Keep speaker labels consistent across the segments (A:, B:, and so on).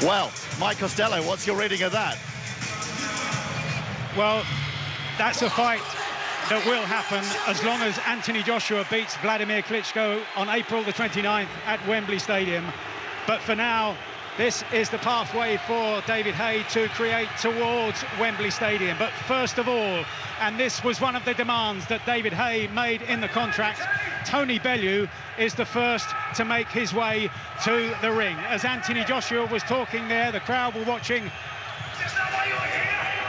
A: Well, Mike Costello, what's your reading of that?
B: Well, that's a fight that will happen as long as Anthony Joshua beats Vladimir Klitschko on April the 29th at Wembley Stadium. But for now, this is the pathway for David Haye to create towards Wembley Stadium. But first of all, and this was one of the demands that David Haye made in the contract, Tony Bellew is the first to make his way to the ring. As Anthony Joshua was talking there, the crowd were watching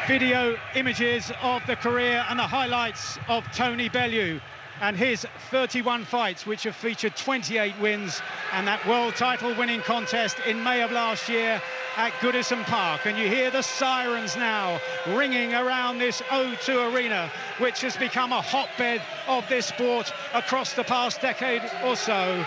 B: video images of the career and the highlights of Tony Bellew and his 31 fights, which have featured 28 wins, and that world title winning contest in May of last year at Goodison Park. And you hear the sirens now ringing around this O2 arena, which has become a hotbed of this sport across the past decade or so.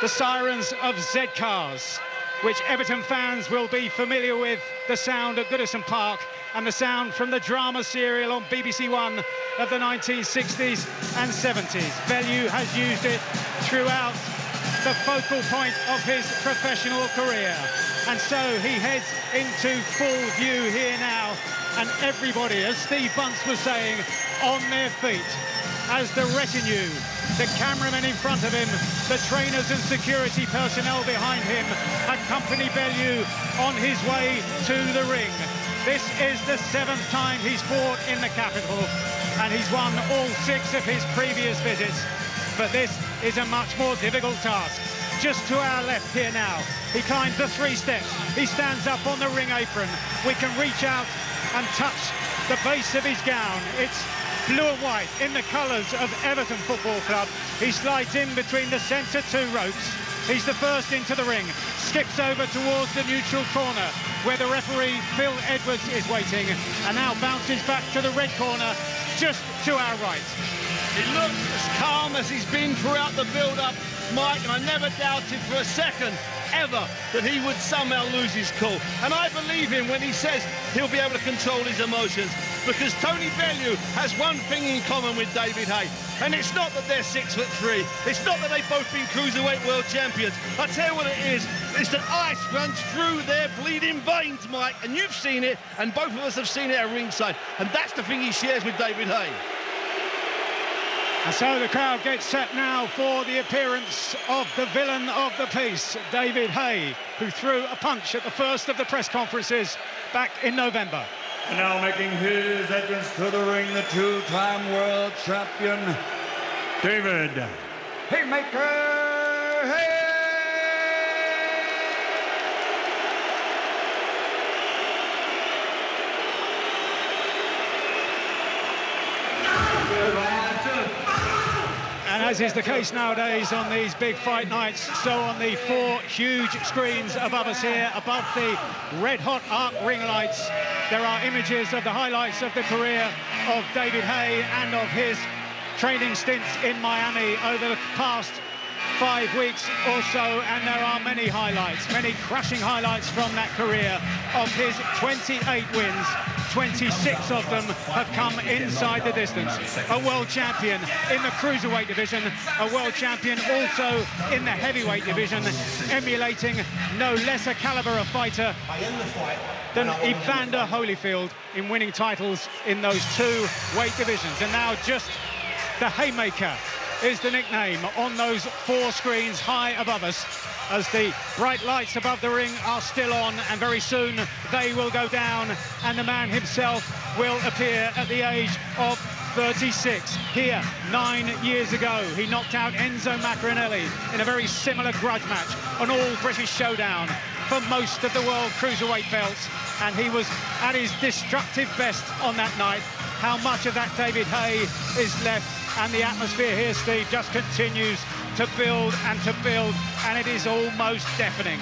B: The sirens of Z-Cars, which Everton fans will be familiar with, the sound at Goodison Park, and the sound from the drama serial on BBC One of the 1960s and 70s. Bellew has used it throughout the focal point of his professional career. And so he heads into full view here now, and everybody, as Steve Bunce was saying, on their feet, as the retinue, the cameramen in front of him, the trainers and security personnel behind him, accompany Bellew on his way to the ring. This is the 7th time he's fought in the capital, and he's won all 6 of his previous visits. But this is a much more difficult task. Just to our left here now, he climbs the 3 steps. He stands up on the ring apron. We can reach out and touch the base of his gown. It's blue and white in the colours of Everton Football Club. He slides in between the centre 2 ropes. He's the first into the ring, skips over towards the neutral corner where the referee Phil Edwards is waiting, and now bounces back to the red corner just to our right.
C: He looks as calm as he's been throughout the build-up, Mike, and I never doubted for a second ever that he would somehow lose his cool. And I believe him when he says he'll be able to control his emotions, because Tony Bellew has one thing in common with David Haye, and it's not that they're 6'3". It's not that they've both been cruiserweight world champions. I tell you what it is, it's that ice runs through their bleeding veins, Mike, and you've seen it, and both of us have seen it at ringside, and that's the thing he shares with David Haye.
B: And so the crowd gets set now for the appearance of the villain of the piece, David Haye, who threw a punch at the first of the press conferences back in November.
D: And now making his entrance to the ring, the 2-time world champion, David Haymaker Haye!
B: And as is the case nowadays on these big fight nights, so on the 4 huge screens above us here, above the red-hot arc ring lights, there are images of the highlights of the career of David Haye and of his training stints in Miami over the past 5 weeks or so, and there are many highlights, many crushing highlights from that career. Of his 28 wins, 26 of them have come inside the distance. A world champion in the cruiserweight division, a world champion also in the heavyweight division, emulating no lesser caliber of fighter than Evander Holyfield in winning titles in those 2 weight divisions. And now just the Haymaker is the nickname on those 4 screens high above us, as the bright lights above the ring are still on, and very soon they will go down, and the man himself will appear at the age of 36. Here, 9 years ago, he knocked out Enzo Maccarinelli in a very similar grudge match, an all-British showdown for most of the world cruiserweight belts, and he was at his destructive best on that night. How much of that David Haye is left? And the atmosphere here, Steve, just continues to build, and it is almost deafening.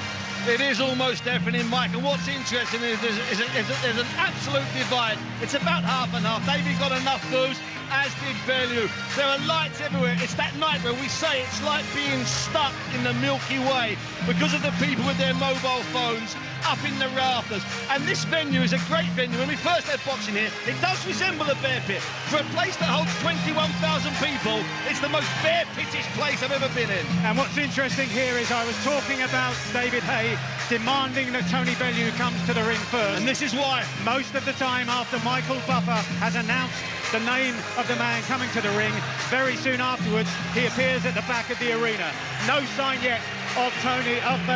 C: It is almost deafening, Mike, and what's interesting is there's an absolute divide. It's about half and half. David got enough moves, as did Bellew. There are lights everywhere. It's that night where we say it's like being stuck in the Milky Way because of the people with their mobile phones up in the rafters. And this venue is a great venue. When we first had boxing here, it does resemble a bear pit. For a place that holds 21,000 people, it's the most bear pitish place I've ever been in.
B: And what's interesting here is I was talking about David Haye demanding that Tony Bellew comes to the ring first.
C: And this is why.
B: Most of the time after Michael Buffer has announced the name of the man coming to the ring, very soon afterwards he appears at the back of the arena. No sign yet of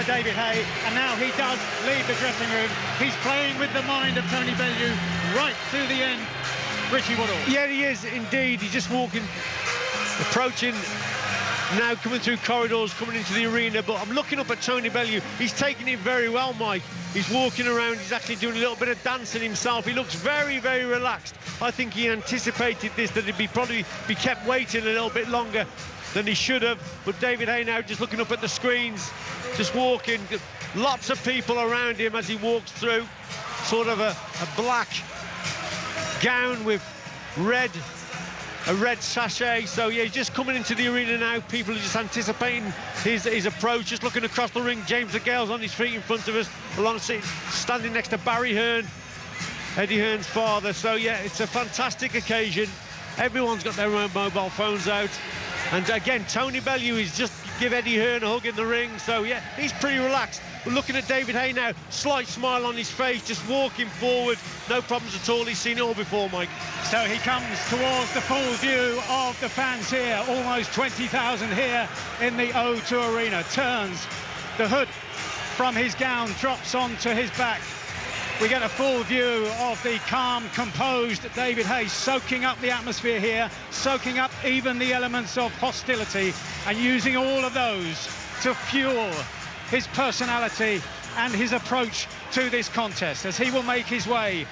B: David Haye, and now he does leave the dressing room. He's playing with the mind of Tony Bellew right to the end. Richie Woodall.
E: Yeah, he is indeed. He's just walking, approaching, now coming through corridors, coming into the arena. But I'm looking up at Tony Bellew. He's taking it very well, Mike. He's walking around. He's actually doing a little bit of dancing himself. He looks very, very relaxed. I think he anticipated this, that he'd probably be kept waiting a little bit longer than he should have. But David Haye now just looking up at the screens, just walking. Lots of people around him as he walks through. Sort of a black gown with a red sachet. So yeah, he's just coming into the arena now. People are just anticipating his approach, just looking across the ring. James DeGale's on his feet in front of us, alongside, standing next to Barry Hearn, Eddie Hearn's father. So yeah, it's a fantastic occasion. Everyone's got their own mobile phones out. And again, Tony Bellew is just give Eddie Hearn a hug in the ring. So yeah, he's pretty relaxed. We're looking at David Haye now, slight smile on his face, just walking forward, no problems at all. He's seen it all before, Mike.
B: So he comes towards the full view of the fans here, almost 20,000 here in the O2 Arena. Turns, the hood from his gown drops onto his back. We get a full view of the calm, composed David Haye, soaking up the atmosphere here, soaking up even the elements of hostility, and using all of those to fuel his personality and his approach to this contest, as he will make his way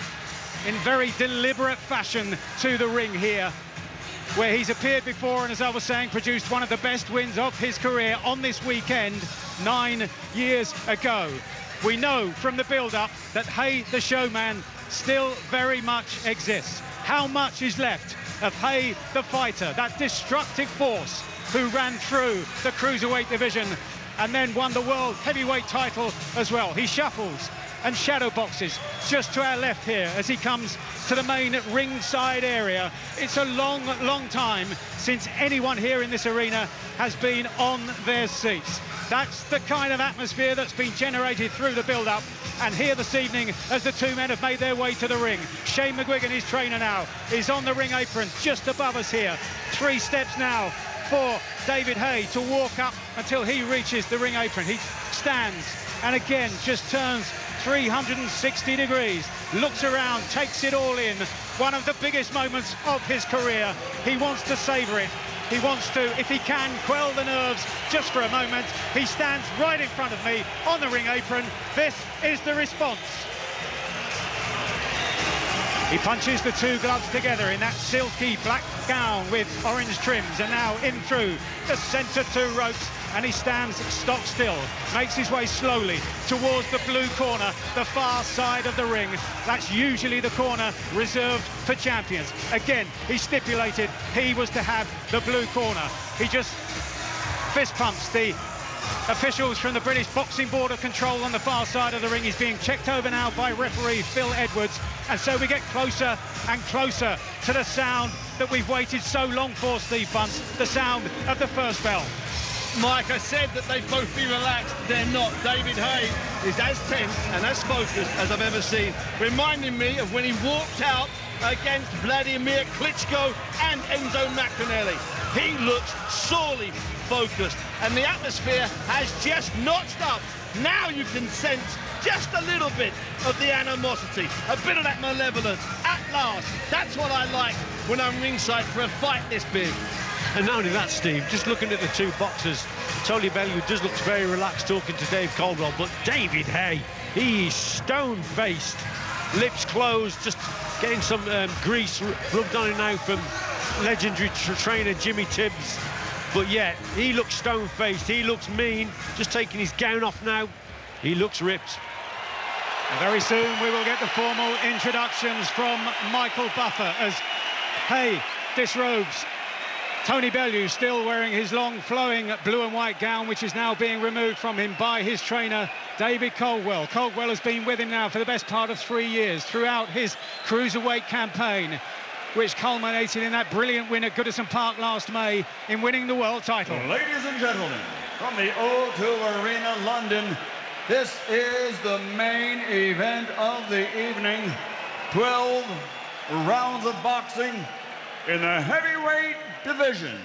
B: in very deliberate fashion to the ring here, where he's appeared before and, as I was saying, produced one of the best wins of his career on this weekend 9 years ago. We know from the build-up that Haye the showman still very much exists. How much is left of Haye the fighter, that destructive force who ran through the cruiserweight division and then won the world heavyweight title as well? He shuffles and shadow boxes just to our left here as he comes to the main ringside area. It's a long, long time since anyone here in this arena has been on their seats. That's the kind of atmosphere that's been generated through the build-up. And here this evening, as the two men have made their way to the ring, Shane McGuigan, his trainer now, is on the ring apron just above us here. 3 steps now for David Haye to walk up until he reaches the ring apron. He stands and again just turns 360 degrees, looks around, takes it all in. One of the biggest moments of his career. He wants to savor it. He wants to, if he can, quell the nerves just for a moment. He stands right in front of me on the ring apron. This is the response. He punches the 2 gloves together in that silky black gown with orange trims, and now in through the centre 2 ropes, and he stands stock still, makes his way slowly towards the blue corner, the far side of the ring. That's usually the corner reserved for champions. Again, he stipulated he was to have the blue corner. He just fist pumps the officials from the British Boxing Board of Control on the far side of the ring. He's being checked over now by referee Phil Edwards, and so we get closer and closer to the sound that we've waited so long for, Steve Bunce, the sound of the first bell.
C: Mike, I said that they'd both be relaxed. They're not. David Haye is as tense and as focused as I've ever seen, reminding me of when he walked out against Vladimir Klitschko and Enzo Maccarinelli. He looks sorely focused, and the atmosphere has just notched up. Now you can sense just a little bit of the animosity, a bit of that malevolence. At last, that's what I like when I'm ringside for a fight this big.
E: And not only that, Steve, just looking at the 2 boxers, Tony Bellew just looks very relaxed talking to Dave Caldwell, but David Haye, he's stone-faced, lips closed, just getting some grease rubbed on him now from legendary trainer Jimmy Tibbs. But yeah, he looks stone-faced, he looks mean, just taking his gown off now. He looks ripped.
B: And very soon we will get the formal introductions from Michael Buffer as Haye disrobes Tony Bellew still wearing his long flowing blue and white gown, which is now being removed from him by his trainer David Caldwell. Caldwell has been with him now for the best part of 3 years throughout his cruiserweight campaign, which culminated in that brilliant win at Goodison Park last May in winning the world title.
D: Ladies and gentlemen, from the O2 Arena, London, this is the main event of the evening. 12 rounds of boxing in the heavyweight division.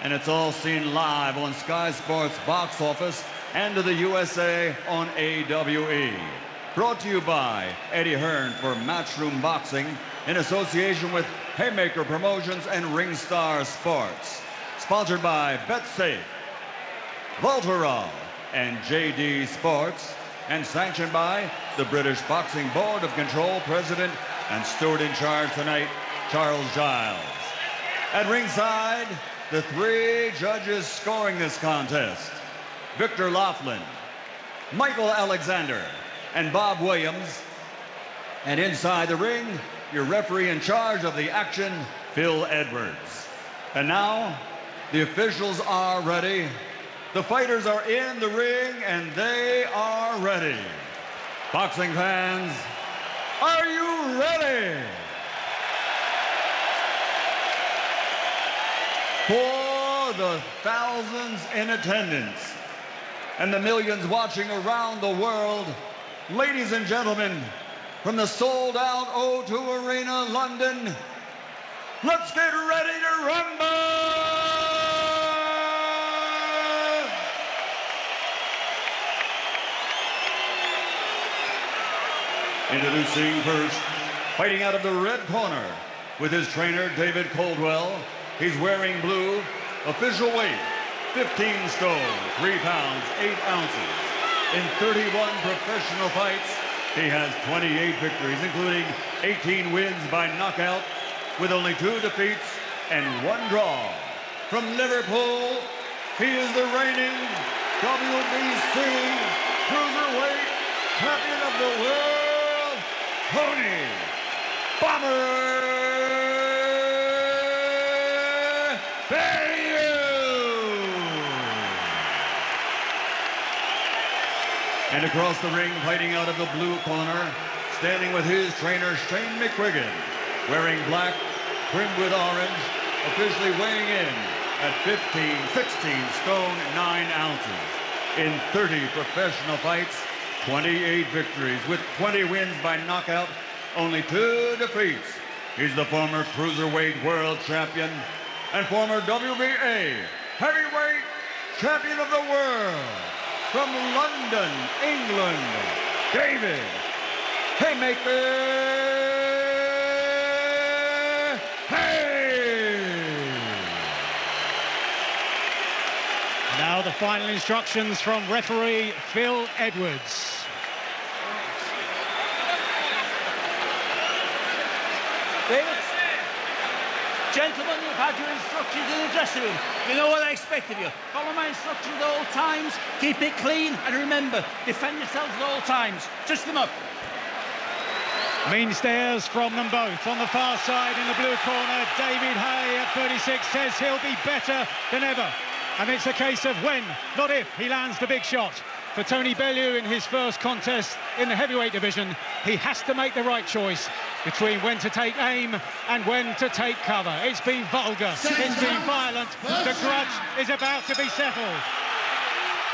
D: And it's all seen live on Sky Sports Box Office and to the USA on AWE. Brought to you by Eddie Hearn for Matchroom Boxing in association with Haymaker Promotions and Ringstar Sports. Sponsored by BetSafe, Voltarol, and JD Sports, and sanctioned by the British Boxing Board of Control President and steward in charge tonight, Charles Giles. At ringside, the 3 judges scoring this contest: Victor Laughlin, Michael Alexander, and Bob Williams. And inside the ring, your referee in charge of the action, Phil Edwards. And now, the officials are ready. The fighters are in the ring, and they are ready. Boxing fans, are you ready? For the thousands in attendance and the millions watching around the world, ladies and gentlemen, from the sold-out O2 Arena, London, let's get ready to rumble! Introducing first, fighting out of the red corner with his trainer, David Caldwell. He's wearing blue, official weight, 15 stone, 3 pounds, 8 ounces. In 31 professional fights, he has 28 victories, including 18 wins by knockout, with only 2 defeats and 1 draw. From Liverpool, he is the reigning WBC Cruiserweight Champion of the World, Tony Bellew. And across the ring, fighting out of the blue corner, standing with his trainer, Shane McQuiggan, wearing black, trimmed with orange, officially weighing in at 16 stone, 9 ounces. In 30 professional fights, 28 victories, with 20 wins by knockout, only 2 defeats. He's the former Cruiserweight World Champion and former WBA Heavyweight Champion of the World. From London, England, David Haymaker Haye.
B: Now the final instructions from referee Phil Edwards.
F: David, gentlemen, you've had your instructions in the dressing room. You know what I expect of you. Follow my instructions at all times, keep it clean, and remember, defend yourselves at all times. Touch them up.
B: Mean stares from them both. On the far side in the blue corner, David Haye at 36 says he'll be better than ever. And it's a case of when, not if, he lands the big shot. For Tony Bellew in his first contest in the heavyweight division, he has to make the right choice between when to take aim and when to take cover. It's been vulgar, it's been violent, the grudge is about to be settled.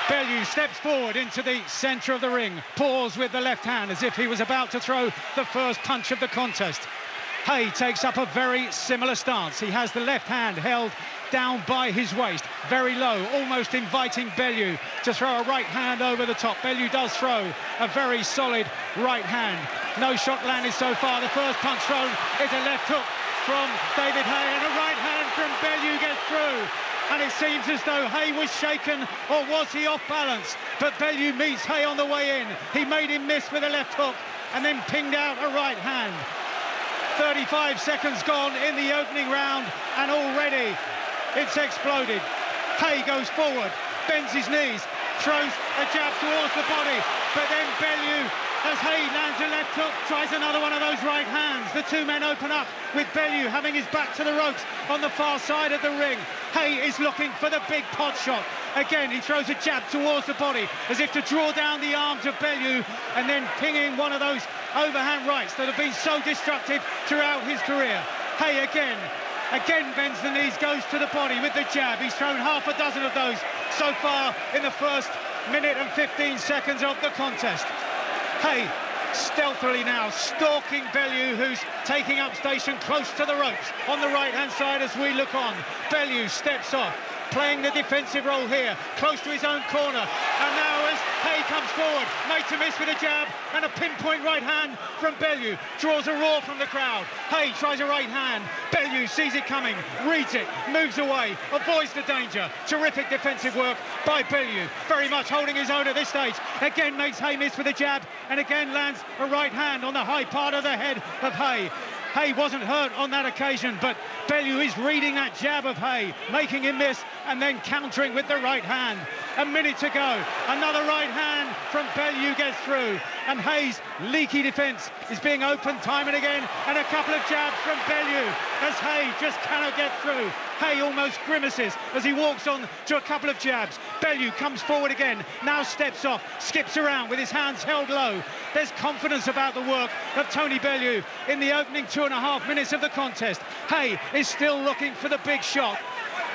B: Bellew steps forward into the centre of the ring, paws with the left hand as if he was about to throw the first punch of the contest. Haye takes up a very similar stance. He has the left hand held down by his waist, very low, almost inviting Bellew to throw a right hand over the top. Bellew does throw a very solid right hand. No shot landed so far. The first punch thrown is a left hook from David Haye, and a right hand from Bellew gets through. And it seems as though Haye was shaken, or was he off balance? But Bellew meets Haye on the way in. He made him miss with a left hook and then pinged out a right hand. 35 seconds gone in the opening round, and already it's exploded. Haye goes forward, bends his knees, throws a jab towards the body, but then Bellew as Haye lands a left hook, tries another one of those right hands. The two men open up with Bellew having his back to the ropes on the far side of the ring. Haye is looking for the big pot shot. Again, he throws a jab towards the body as if to draw down the arms of Bellew and then pinging one of those overhand rights that have been so destructive throughout his career. Haye again bends the knees, goes to the body with the jab. He's thrown half a dozen of those so far in the first minute and 15 seconds of the contest. Haye stealthily now stalking Bellew, who's taking up station close to the ropes on the right-hand side as we look on. Bellew steps off, playing the defensive role here, close to his own corner. And now as Haye comes forward, made to miss with a jab and a pinpoint right hand from Bellew, draws a roar from the crowd. Haye tries a right hand. Bellew sees it coming, reads it, moves away, avoids the danger. Terrific defensive work by Bellew, very much holding his own at this stage. Again makes Haye miss with a jab and again lands a right hand on the high part of the head of Haye. Haye wasn't hurt on that occasion, but Bellew is reading that jab of Haye, making him miss and then countering with the right hand. A minute to go. Another right hand from Bellew gets through, and Haye's leaky defence is being opened time and again, and a couple of jabs from Bellew as Haye just cannot get through. Haye almost grimaces as he walks on to a couple of jabs. Bellew comes forward again, now steps off, skips around with his hands held low. There's confidence about the work of Tony Bellew in the opening 2.5 minutes of the contest. Haye is still looking for the big shot.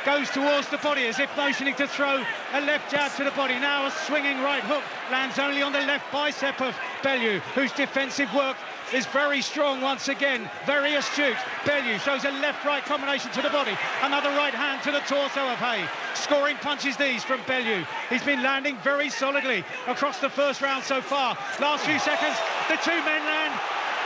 B: Goes towards the body as if motioning to throw a left jab to the body. Now a swinging right hook lands only on the left bicep of Bellew, whose defensive work is very strong once again, very astute. Bellew shows a left-right combination to the body. Another right hand to the torso of Haye. Scoring punches these from Bellew. He's been landing very solidly across the first round so far. Last few seconds, the two men land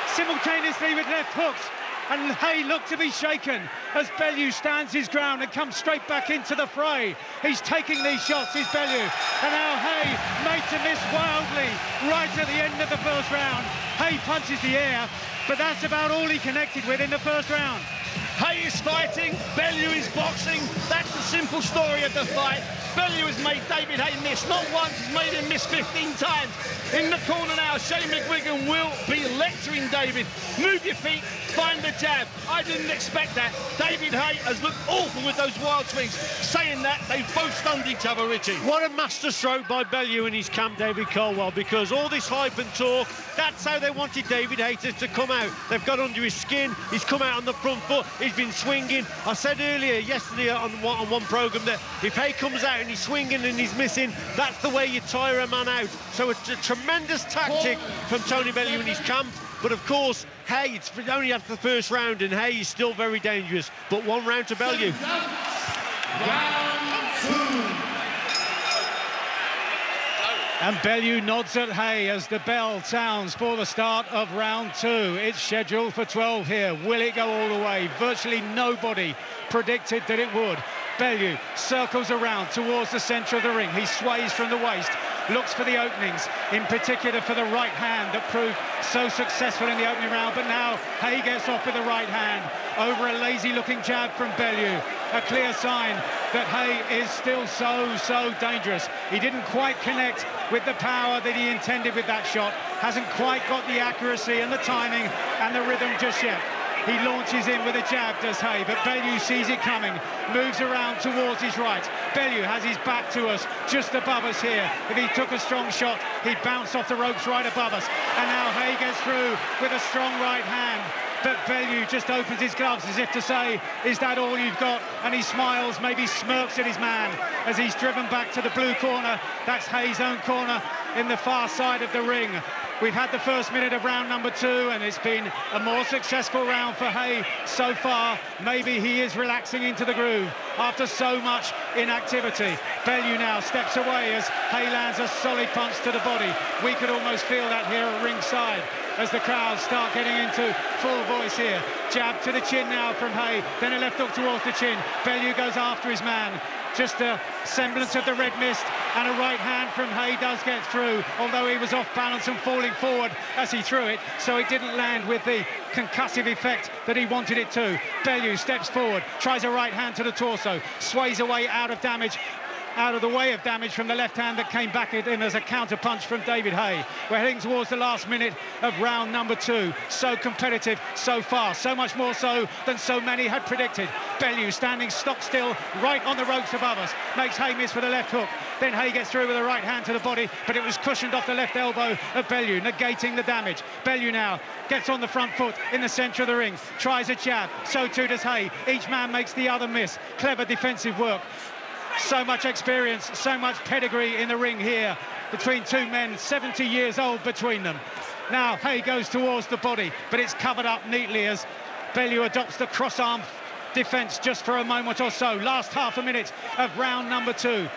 B: simultaneously with left hooks. And Haye looked to be shaken as Bellew stands his ground and comes straight back into the fray. He's taking these shots, is Bellew. And now Haye made to miss wildly right at the end of the first round. Haye punches the air, but that's about all he connected with in the first round.
C: Haye is fighting, Bellew is boxing. That's the simple story of the fight. Bellew has made David Haye miss. Not once, he's made him miss 15 times. In the corner now, Shane McGuigan will be lecturing David. Move your feet, find the jab. I didn't expect that. David Haye has looked awful with those wild swings. Saying that, they've both stunned each other, Richie.
E: What a masterstroke by Bellew in his camp, David Colwell, because all this hype and talk, that's how they wanted David Haye to come out. They've got under his skin. He's come out on the front foot. He's been swinging. I said earlier, yesterday on one programme, that if Haye comes out and he's swinging and he's missing, that's the way you tire a man out. So it's a tremendous tactic from Tony Bellew in his camp. But of course, Haye, it's only after the first round, and Haye is still very dangerous. But one round to Bellew.
G: Round two.
B: And Bellew nods at Haye as the bell sounds for the start of round two. It's scheduled for 12 here. Will it go all the way? Virtually nobody predicted that it would. Bellew circles around towards the centre of the ring. He sways from the waist, looks for the openings, in particular for the right hand that proved so successful in the opening round. But now Haye gets off with the right hand over a lazy-looking jab from Bellew. A clear sign that Haye is still so dangerous. He didn't quite connect with the power that he intended with that shot. Hasn't quite got the accuracy and the timing and the rhythm just yet. He launches in with a jab, does Haye, but Bellew sees it coming, moves around towards his right. Bellew has his back to us, just above us here. If he took a strong shot, he'd bounce off the ropes right above us. And now Haye gets through with a strong right hand. But Bellew just opens his gloves as if to say, is that all you've got? And he smiles, maybe smirks at his man as he's driven back to the blue corner. That's Haye's own corner in the far side of the ring. We've had the first minute of round number two, and it's been a more successful round for Haye so far. Maybe he is relaxing into the groove after so much inactivity. Bellew now steps away as Haye lands a solid punch to the body. We could almost feel that here at ringside as the crowds start getting into full voice here. Jab to the chin now from Haye, then a left hook towards the chin. Bellew goes after his man. Just a semblance of the red mist, and a right hand from Haye does get through, although he was off balance and falling forward as he threw it, so it didn't land with the concussive effect that he wanted it to. Bellew steps forward, tries a right hand to the torso, sways away out of damage. out of the way of damage from the left hand that came back at him as a counter punch from David Haye. We're heading towards the last minute of round number 2. So competitive so far, so much more so than so many had predicted. Bellew standing stock still right on the ropes above us, makes Haye miss with a left hook. Then Haye gets through with a right hand to the body, but it was cushioned off the left elbow of Bellew, negating the damage. Bellew now gets on the front foot in the centre of the ring, tries a jab, so too does Haye. Each man makes the other miss. Clever defensive work. So much experience, so much pedigree in the ring here between two men, 70 years old between them. Now Haye goes towards the body, but it's covered up neatly as Bellew adopts the cross-arm defence just for a moment or so. Last half a minute of round number 2.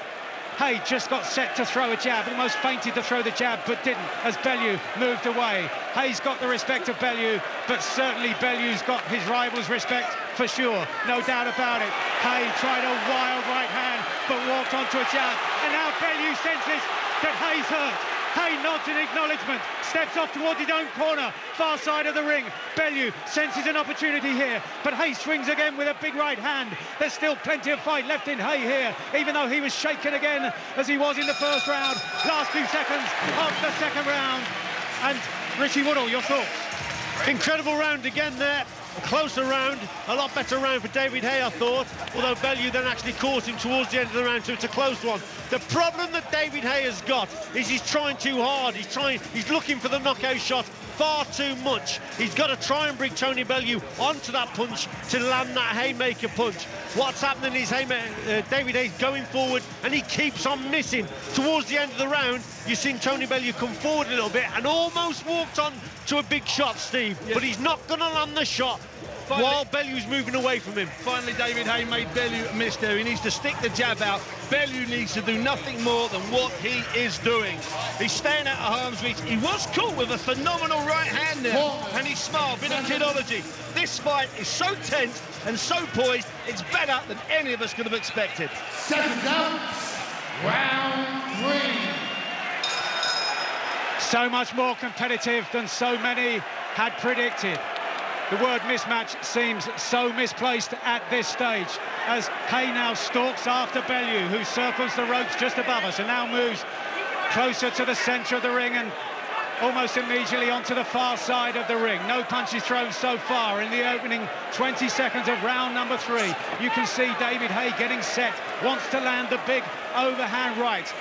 B: Haye just got set to throw a jab, almost fainted to throw the jab, but didn't, as Bellew moved away. Haye's got the respect of Bellew, but certainly Bellew's got his rival's respect for sure, no doubt about it. Haye tried a wild right hand, but walked onto a jab, and now Bellew senses that Haye's hurt. Haye nods in acknowledgement, steps off towards his own corner, far side of the ring. Bellew senses an opportunity here, but Haye swings again with a big right hand. There's still plenty of fight left in Haye here, even though he was shaken again as he was in the first round. Last 2 seconds of the second round. And Richie Woodall, your thoughts?
E: Incredible round again there. A closer round, a lot better round for David Haye, I thought, although Bellew then actually caught him towards the end of the round, so it's a close one. The problem that David Haye has got is he's trying too hard. He's looking for the knockout shot far too much. He's got to try and bring Tony Bellew onto that punch to land that haymaker punch. What's happening is David Haye's going forward and he keeps on missing. Towards the end of the round, you've seen Tony Bellew come forward a little bit and almost walked on to a big shot, Steve, but he's not going to land the shot while Bellew's moving away from him.
C: Finally, David Haye made Bellew miss there. He needs to stick the jab out. Bellew needs to do nothing more than what he is doing. He's staying out of harm's reach. He was caught with a phenomenal right hand there, and he smiled. Bit of kidology. This fight is so tense and so poised, it's better than any of us could have expected.
G: Seconds out, round 3.
B: So much more competitive than so many had predicted. The word mismatch seems so misplaced at this stage as Haye now stalks after Bellew, who circles the ropes just above us and now moves closer to the centre of the ring and almost immediately onto the far side of the ring. No punches thrown so far in the opening 20 seconds of round number 3. You can see David Haye getting set, wants to land the big overhand right.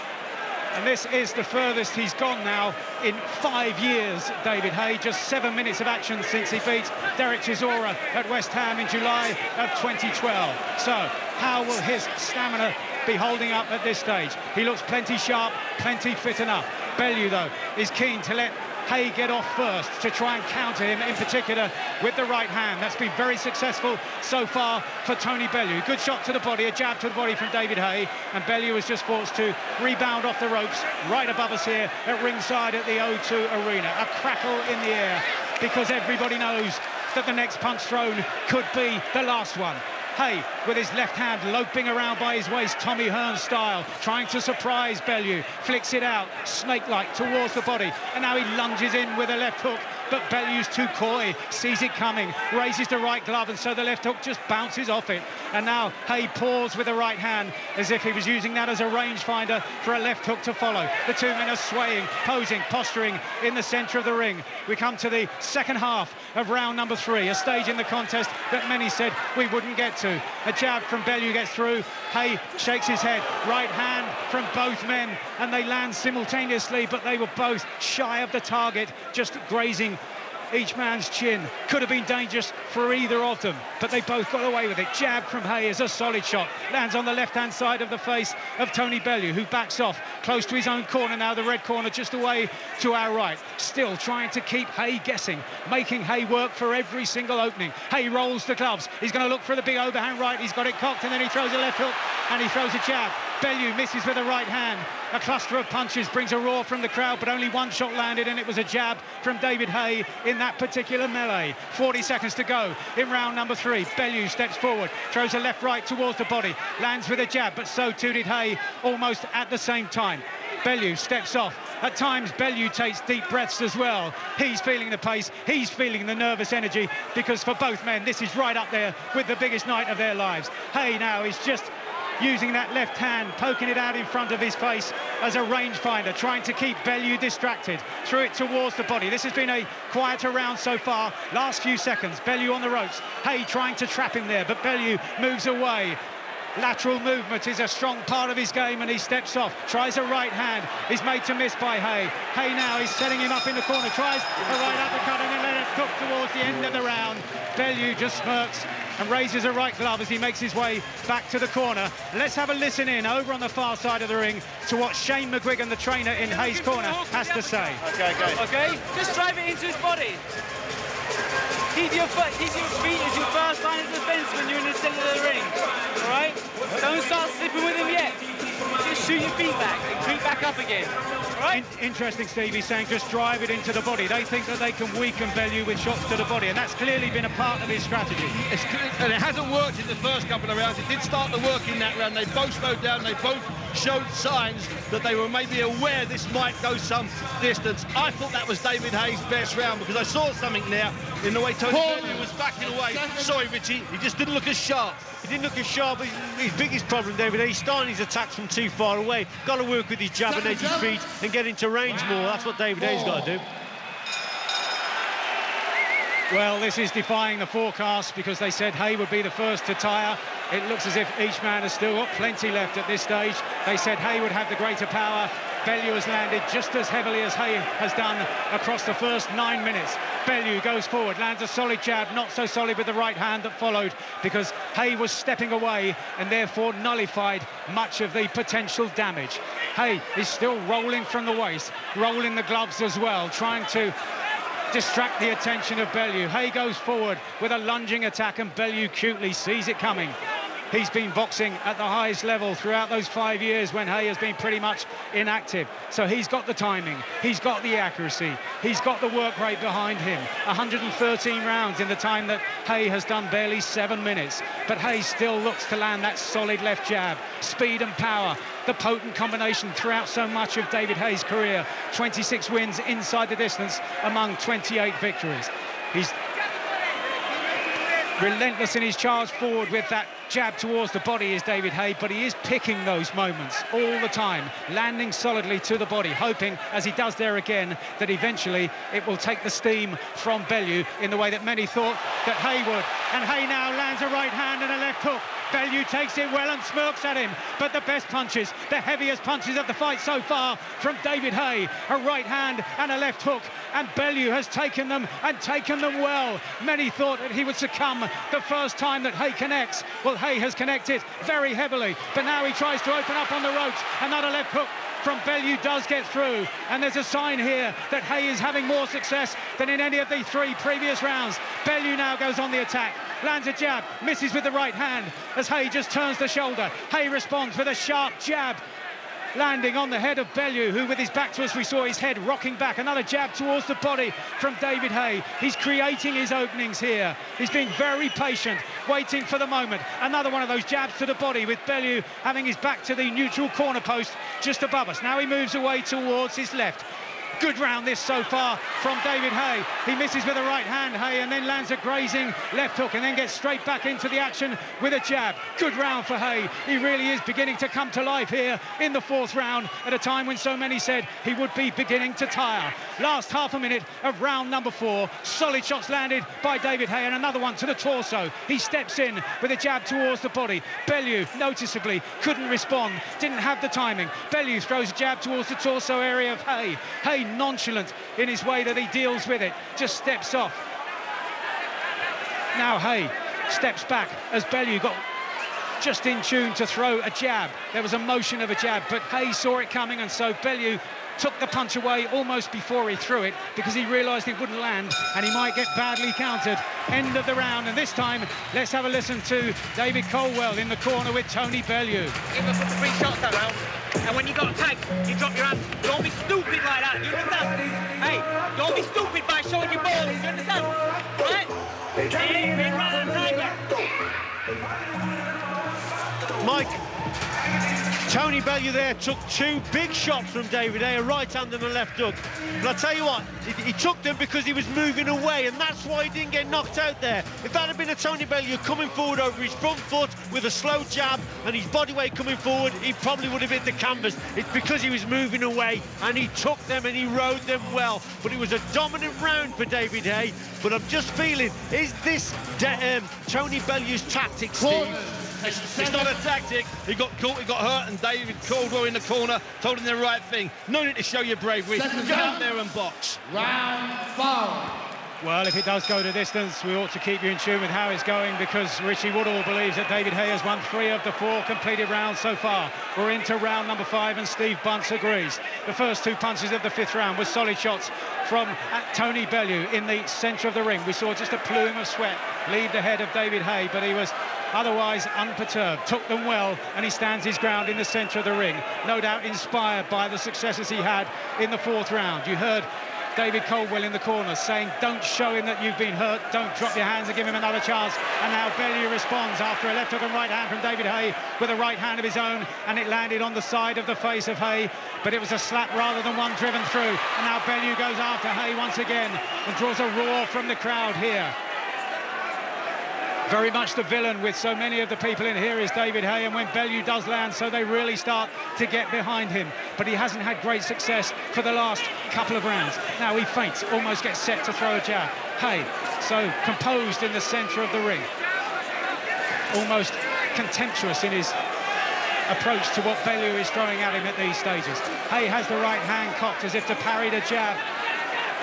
B: And this is the furthest he's gone now in 5 years, David Haye. Just 7 minutes of action since he beat Derek Chisora at West Ham in July of 2012. So, how will his stamina be holding up at this stage? He looks plenty sharp, plenty fit enough. Bellew, though, is keen to let Haye get off first to try and counter him, in particular with the right hand. That's been very successful so far for Tony Bellew. Good shot to the body, a jab to the body from David Haye, and Bellew was just forced to rebound off the ropes right above us here at ringside at the O2 Arena. A crackle in the air because everybody knows that the next punch thrown could be the last one. Haye, with his left hand loping around by his waist, Tommy Hearn style, trying to surprise Bellew, flicks it out, snake-like towards the body, and now he lunges in with a left hook, but Bellew's too coy, sees it coming, raises the right glove, and so the left hook just bounces off it. And now Haye paused with the right hand, as if he was using that as a rangefinder for a left hook to follow. The two men are swaying, posing, posturing in the centre of the ring. We come to the second half of round number 3, a stage in the contest that many said we wouldn't get to. A jab from Bellew gets through. Haye shakes his head. Right hand from both men, and they land simultaneously, but they were both shy of the target, just grazing each man's chin. Could have been dangerous for either of them, but they both got away with it. Jab from Haye is a solid shot. Lands on the left-hand side of the face of Tony Bellew, who backs off close to his own corner now, the red corner just away to our right. Still trying to keep Haye guessing, making Haye work for every single opening. Haye rolls the gloves. He's going to look for the big overhand right. He's got it cocked, and then he throws a left hook, and he throws a jab. Bellew misses with a right hand. A cluster of punches brings a roar from the crowd, but only one shot landed, and it was a jab from David Haye in that particular melee. 40 seconds to go in round number 3. Bellew steps forward, throws a left-right towards the body, lands with a jab, but so too did Haye almost at the same time. Bellew steps off. At times, Bellew takes deep breaths as well. He's feeling the pace, he's feeling the nervous energy, because for both men, this is right up there with the biggest night of their lives. Haye now is just using that left hand, poking it out in front of his face as a rangefinder, trying to keep Bellew distracted. Threw it towards the body. This has been a quieter round so far. Last few seconds, Bellew on the ropes. Haye trying to trap him there, but Bellew moves away. Lateral movement is a strong part of his game, and he steps off, tries a right hand, is made to miss by Haye. Haye now is setting him up in the corner, tries a right uppercut and then let it cook towards the end of the round. Bellew just smirks and raises a right glove as he makes his way back to the corner. Let's have a listen in over on the far side of the ring to what Shane McGuigan, the trainer in Haye's corner, has to say.
H: Okay, just drive it into his body. Keep your feet as your first line of defence when you're in the centre of the ring, all right? Don't start slipping with him yet. Just shoot your feet back and creep back up again, all right?
B: Interesting, Steve. He's saying just drive it into the body. They think that they can weaken Bellew with shots to the body, and that's clearly been a part of his strategy.
C: And it hasn't worked in the first couple of rounds. It did start to work in that round. They both slowed down. They both showed signs that they were maybe aware this might go some distance. I thought that was David Haye's best round because I saw something there in the way Tony Bellew was backing away. Sorry, Richie, he just didn't look as sharp.
E: He didn't look as sharp. His biggest problem, David Haye, he's starting his attacks from too far away. Got to work with his jab and edge his feet and get into range more. That's what David Haye's got to do.
B: Well, this is defying the forecast because they said Haye would be the first to tire. It looks as if each man has still got plenty left at this stage. They said Haye would have the greater power. Bellew has landed just as heavily as Haye has done across the first 9 minutes. Bellew goes forward, lands a solid jab, not so solid with the right hand that followed because Haye was stepping away and therefore nullified much of the potential damage. Haye is still rolling from the waist, rolling the gloves as well, trying to distract the attention of Bellew. Haye goes forward with a lunging attack and Bellew cutely sees it coming. He's been boxing at the highest level throughout those 5 years when Haye has been pretty much inactive. So he's got the timing, he's got the accuracy, he's got the work rate behind him. 113 rounds in the time that Haye has done barely 7 minutes. But Haye still looks to land that solid left jab. Speed and power, the potent combination throughout so much of David Haye's career. 26 wins inside the distance among 28 victories. He's relentless in his charge forward with that jab towards the body is David Haye, but he is picking those moments all the time, landing solidly to the body, hoping, as he does there again, that eventually it will take the steam from Bellew in the way that many thought that Haye would. And Haye now lands a right hand and a left hook. Bellew takes it well and smirks at him, but the best punches, the heaviest punches of the fight so far from David Haye, a right hand and a left hook, and Bellew has taken them and taken them well. Many thought that he would succumb the first time that Haye connects. Well, Haye has connected very heavily, but now he tries to open up on the ropes. Another left hook from Bellew does get through, and there's a sign here that Haye is having more success than in any of the 3 previous rounds. Bellew now goes on the attack, lands a jab, misses with the right hand as Haye just turns the shoulder. Haye responds with a sharp jab, landing on the head of Bellew, who with his back to us, we saw his head rocking back. Another jab towards the body from David Haye. He's creating his openings here. He's been very patient, waiting for the moment. Another one of those jabs to the body with Bellew having his back to the neutral corner post just above us. Now he moves away towards his left. Good round this so far from David Haye. He misses with a right hand, Haye, and then lands a grazing left hook and then gets straight back into the action with a jab. Good round for Haye. He really is beginning to come to life here in the 4th round at a time when so many said he would be beginning to tire. Last half a minute of round number 4. Solid shots landed by David Haye and another one to the torso. He steps in with a jab towards the body. Bellew noticeably couldn't respond, didn't have the timing. Bellew throws a jab towards the torso area of Haye. Haye nonchalant in his way that he deals with it, just steps off. Now Haye steps back as Bellew got just in tune to throw a jab. There was a motion of a jab, but Haye saw it coming, and so Bellew took the punch away almost before he threw it because he realised it wouldn't land and he might get badly countered. End of the round, and this time let's have a listen to David Colwell in the corner with Tony Bellew.
H: Give us 3 shots that round, and when you got tagged, you drop your hands. Don't be stupid like that, you understand? Hey, don't be stupid by showing your balls, you understand? Right? In rather than tiger.
E: Mike, Tony Bellew there took two big shots from David Haye, a right hand and a left hook. But I'll tell you what, he took them because he was moving away, and that's why he didn't get knocked out there. If that had been a Tony Bellew coming forward over his front foot with a slow jab and his body weight coming forward, he probably would have hit the canvas. It's because he was moving away, and he took them and he rode them well. But it was a dominant round for David Haye. But I'm just feeling, is this Tony Bellew's tactic, Steve?
C: It's not a tactic. He got caught, he got hurt, and David Caldwell in the corner told him the right thing. No need to show your bravery. Get out there and box.
G: Round 5.
B: Well, if it does go to distance, we ought to keep you in tune with how it's going, because Richie Woodall believes that David Haye has won 3 of the 4 completed rounds so far. We're into round number 5, and Steve Bunce agrees. The first 2 punches of the 5th round were solid shots from Tony Bellew in the centre of the ring. We saw just a plume of sweat leave the head of David Haye, but he was otherwise unperturbed, took them well, and he stands his ground in the centre of the ring. No doubt inspired by the successes he had in the 4th round. You heard David Caldwell in the corner saying, don't show him that you've been hurt, don't drop your hands and give him another chance. And now Bellew responds after a left hook and right hand from David Haye with a right hand of his own, and it landed on the side of the face of Haye, but it was a slap rather than one driven through. And now Bellew goes after Haye once again and draws a roar from the crowd here. Very much the villain with so many of the people in here is David Haye, and when Bellew does land, so they really start to get behind him. But he hasn't had great success for the last couple of rounds. Now he feints, almost gets set to throw a jab. Haye, so composed in the centre of the ring, almost contemptuous in his approach to what Bellew is throwing at him at these stages. Haye has the right hand cocked as if to parry the jab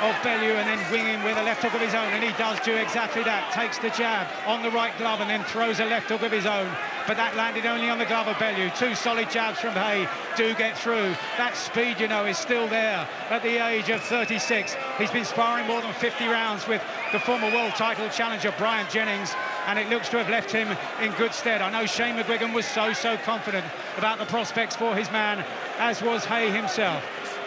B: of Bellew and then wing him with a left hook of his own, and he does do exactly that. Takes the jab on the right glove and then throws a left hook of his own, but that landed only on the glove of Bellew. 2 solid jabs from Haye do get through. That speed, you know, is still there at the age of 36. He's been sparring more than 50 rounds with the former world title challenger Bryant Jennings, and it looks to have left him in good stead. I know Shane McGuigan was so confident about the prospects for his man, as was Haye himself.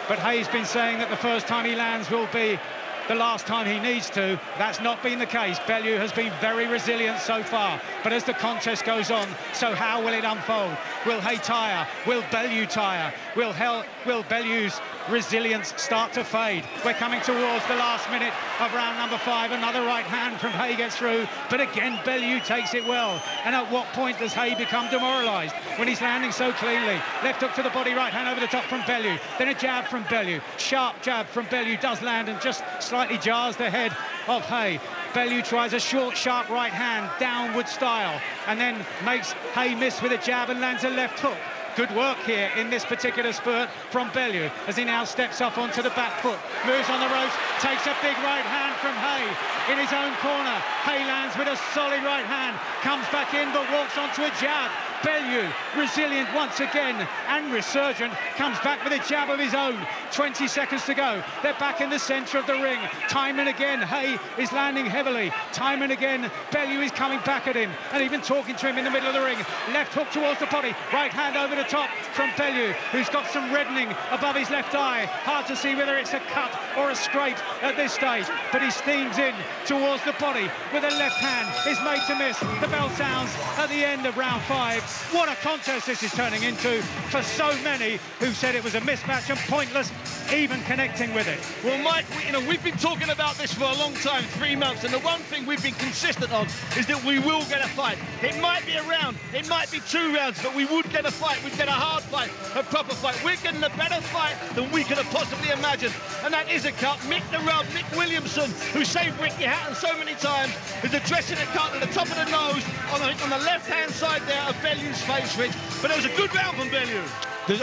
B: But Haye's been saying that the first time he lands will be the last time he needs to. That's not been the case. Bellew has been very resilient so far, but as the contest goes on, so how will it unfold? Will Haye tire? Will Bellew tire? Will Bellew's resilience start to fade? We're coming towards the last minute of round number 5. Another right hand from Haye gets through, but again Bellew takes it well. And at what point does Haye become demoralised? When he's landing so cleanly. Left hook to the body, right hand over the top from Bellew, then a jab from Bellew. Sharp jab from Bellew does land and just slightly jars the head of Haye. Bellew tries a short, sharp right hand, downward style, and then makes Haye miss with a jab and lands a left hook. Good work here in this particular spurt from Bellew as he now steps up onto the back foot, moves on the ropes, takes a big right hand from Haye in his own corner. Haye lands with a solid right hand, comes back in but walks onto a jab. Bellew, resilient once again and resurgent, comes back with a jab of his own. 20 seconds to go. They're back in the centre of the ring. Time and again, Haye is landing heavily. Time and again, Bellew is coming back at him and even talking to him in the middle of the ring. Left hook towards the body, right hand over the top from Bellew, who's got some reddening above his left eye. Hard to see whether it's a cut or a scrape at this stage, but he steams in towards the body with a left hand. Is made to miss. The bell sounds at the end of round 5. What a contest this is turning into for so many who said it was a mismatch and pointless even connecting with it.
C: Well, Mike, we've been talking about this for a long time, 3 months, and the one thing we've been consistent on is that we will get a fight. It might be a round, it might be 2 rounds, but we would get a fight. We'd get a hard fight, a proper fight. We're getting a better fight than we could have possibly imagined, and that is a cut. Mick the Rub, Mick Williamson, who saved Ricky Hatton so many times, is addressing a cut at the top of the nose on the left-hand side there of Bellew's face, Rich. But it was a good round from Bellew.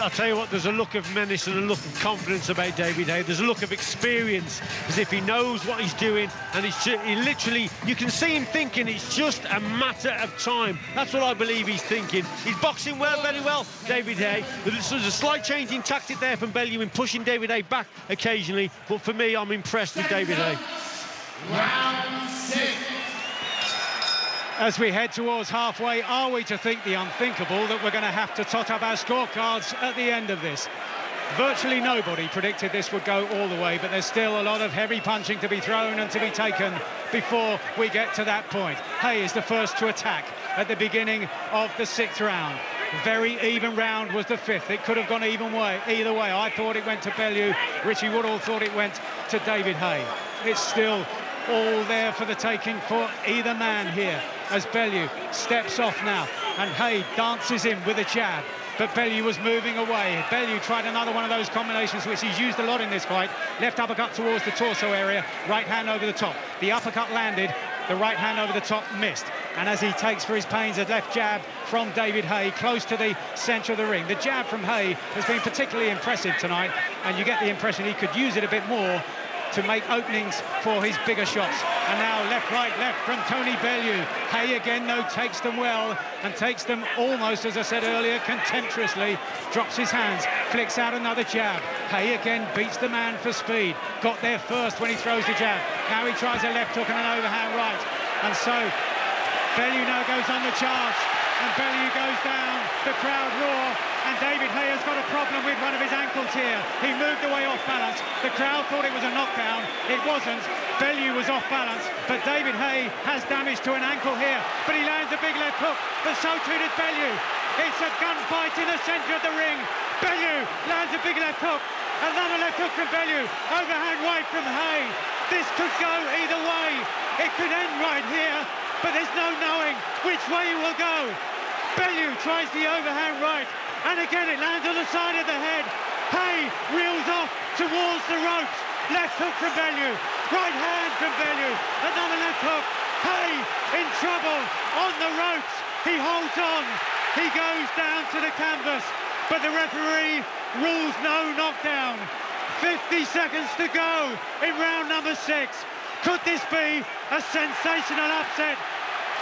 E: I'll tell you what, there's a look of menace and a look of confidence about David Haye. There's a look of experience, as if he knows what he's doing, and he literally, you can see him thinking it's just a matter of time. That's what I believe he's thinking. He's boxing well, very well, David Haye. There's a slight change in tactic there from Bellew in pushing David Haye back occasionally, but for me, I'm impressed with David Haye.
G: Round 6.
B: As we head towards halfway, are we to think the unthinkable that we're going to have to tot up our scorecards at the end of this? Virtually nobody predicted this would go all the way, but there's still a lot of heavy punching to be thrown and to be taken before we get to that point. Haye is the first to attack at the beginning of the 6th round. Very even round was the fifth. It could have gone either way. I thought it went to Bellew. Richie Woodall thought it went to David Haye. It's still all there for the taking for either man here as Bellew steps off now and Haye dances in with a jab, but Bellew was moving away. Bellew tried another one of those combinations which he's used a lot in this fight. Left uppercut towards the torso area, right hand over the top. The uppercut landed, the right hand over the top missed, and as he takes for his pains a left jab from David Haye close to the centre of the ring. The jab from Haye has been particularly impressive tonight, and you get the impression he could use it a bit more to make openings for his bigger shots. And now left, right, left from Tony Bellew. Haye again, though, takes them well and takes them almost, as I said earlier, contemptuously. Drops his hands, flicks out another jab. Haye again beats the man for speed. Got there first when he throws the jab. Now he tries a left hook and an overhand right. And so Bellew now goes on the charge. And Bellew goes down, the crowd roar, and David Haye has got a problem with one of his ankles here. He moved away off balance. The crowd thought it was a knockdown. It wasn't. Bellew was off balance, but David Haye has damage to an ankle here. But he lands a big left hook, but so too did Bellew. It's a gunfight in the centre of the ring. Bellew lands a big left hook. Another left hook from Bellew. Overhand right from Haye. This could go either way. It could end right here, but there's no knowing which way it will go. Bellew tries the overhand right, and again it lands on the side of the head. Haye reels off towards the ropes. Left hook from Bellew, right hand from Bellew, another left hook. Haye in trouble on the ropes. He holds on. He goes down to the canvas, but the referee rules no knockdown. 50 seconds to go in round number 6. Could this be a sensational upset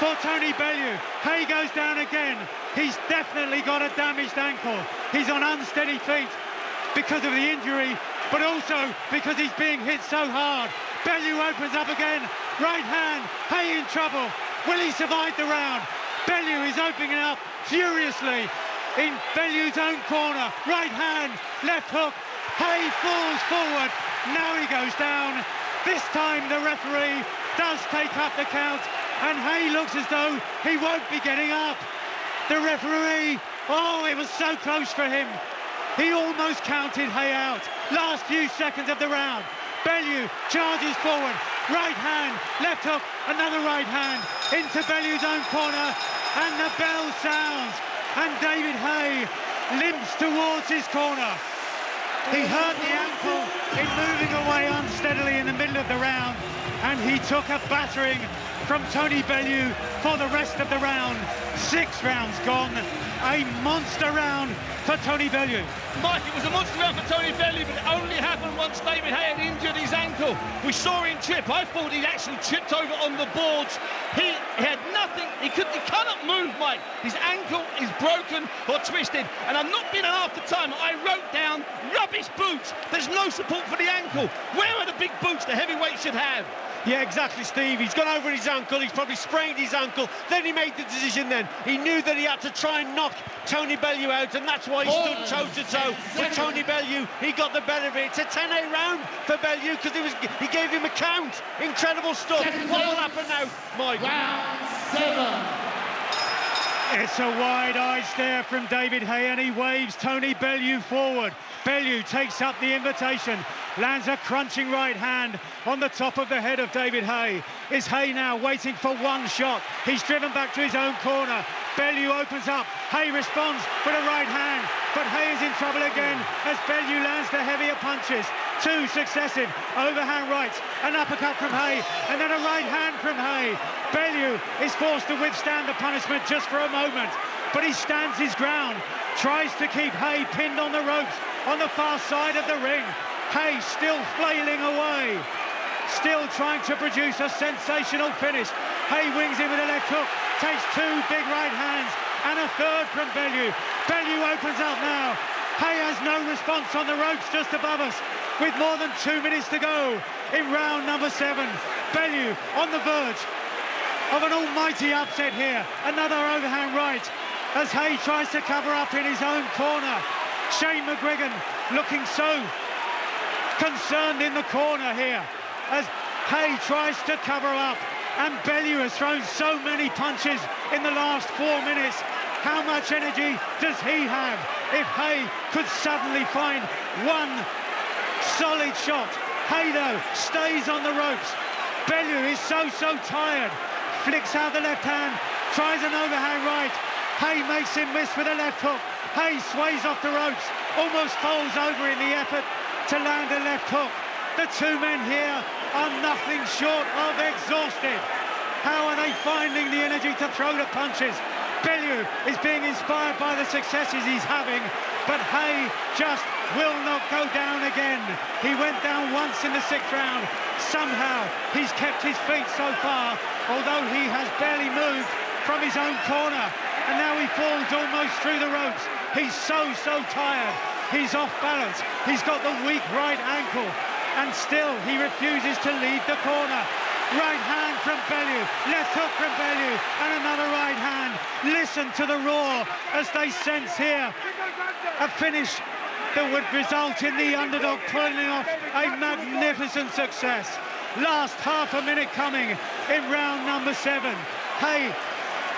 B: for Tony Bellew? Haye goes down again. He's definitely got a damaged ankle. He's on unsteady feet because of the injury, but also because he's being hit so hard. Bellew opens up again. Right hand. Haye in trouble. Will he survive the round? Bellew is opening up furiously in Bellew's own corner. Right hand. Left hook. Haye falls forward. Now he goes down. This time the referee does take up the count, and Haye looks as though he won't be getting up. The referee, oh, it was so close for him. He almost counted Haye out. Last few seconds of the round. Bellew charges forward. Right hand, left hook, another right hand into Bellew's own corner, and the bell sounds, and David Haye limps towards his corner. He hurt the ankle in moving away unsteadily in the middle of the round, and he took a battering from Tony Bellew for the rest of the round. 6 rounds gone. A monster round for Tony Bellew.
C: Mike, it was a monster round for Tony Bellew, but it only happened once David Haye had injured his ankle. We saw him trip. I thought he'd actually tripped over on the boards. He had nothing. He cannot move, Mike. His ankle is broken or twisted. And I'm not being an after time. I wrote down rubbish boots. There's no support for the ankle. Where are the big boots the heavyweight should have?
E: Yeah, exactly, Steve. He's gone over his ankle. He's probably sprained his ankle. Then he made the decision then. He knew that he had to try and knock Tony Bellew out, and that's why he stood toe-to-toe with Tony Bellew. He got the better of it. It's a 10-8 round for Bellew because he gave him a count. Incredible stuff. What will happen now, Mike?
G: Round 7.
B: It's a wide-eyed stare from David Haye, and he waves Tony Bellew forward. Bellew takes up the invitation, lands a crunching right hand on the top of the head of David Haye. Is Haye now waiting for one shot? He's driven back to his own corner. Bellew opens up. Haye responds with a right hand, but Haye is in trouble again as Bellew lands the heavier punches. 2 successive overhand rights, an uppercut from Haye, and then a right hand from Haye. Bellew is forced to withstand the punishment just for a moment, but he stands his ground, tries to keep Haye pinned on the ropes on the far side of the ring. Haye still flailing away, still trying to produce a sensational finish. Haye wings in with a left hook, takes 2 big right hands and a third from Bellew. Bellew opens up now. Haye has no response on the ropes just above us with more than 2 minutes to go in round number 7. Bellew on the verge of an almighty upset here. Another overhand right as Haye tries to cover up in his own corner. Shane McGuigan looking so concerned in the corner here as Haye tries to cover up, and Bellew has thrown so many punches in the last 4 minutes. How much energy does he have? If Haye could suddenly find one solid shot. Haye, though, stays on the ropes. Bellew is so tired. Flicks out the left hand, tries an overhand right. Haye makes him miss with a left hook. Haye sways off the ropes, almost falls over in the effort to land a left hook. The two men here are nothing short of exhausted. How are they finding the energy to throw the punches? Bellew is being inspired by the successes he's having, but Haye just will not go down again. He went down once in the 6th round. Somehow he's kept his feet so far, although he has barely moved from his own corner, and now he falls almost through the ropes. He's so tired. He's off balance. He's got the weak right ankle, and still he refuses to leave the corner. Right hand from Bellew, left hook from Bellew, and another right hand. Listen to the roar as they sense here a finish that would result in the underdog pulling off a magnificent success. Last half a minute coming in round number 7. Haye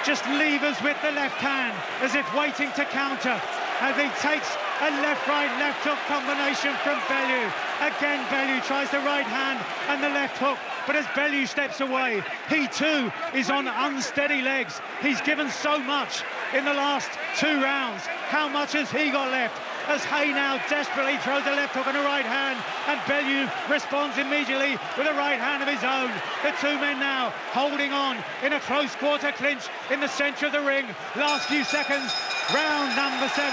B: just levers with the left hand as if waiting to counter, as he takes a left-right, left hook combination from Bellew. Again, Bellew tries the right hand and the left hook, but as Bellew steps away, he too is on unsteady legs. He's given so much in the last 2 rounds. How much has he got left? As Haye now desperately throws a left hook and a right hand, and Bellew responds immediately with a right hand of his own. The two men now holding on in a close quarter clinch in the centre of the ring. Last few seconds, round number 7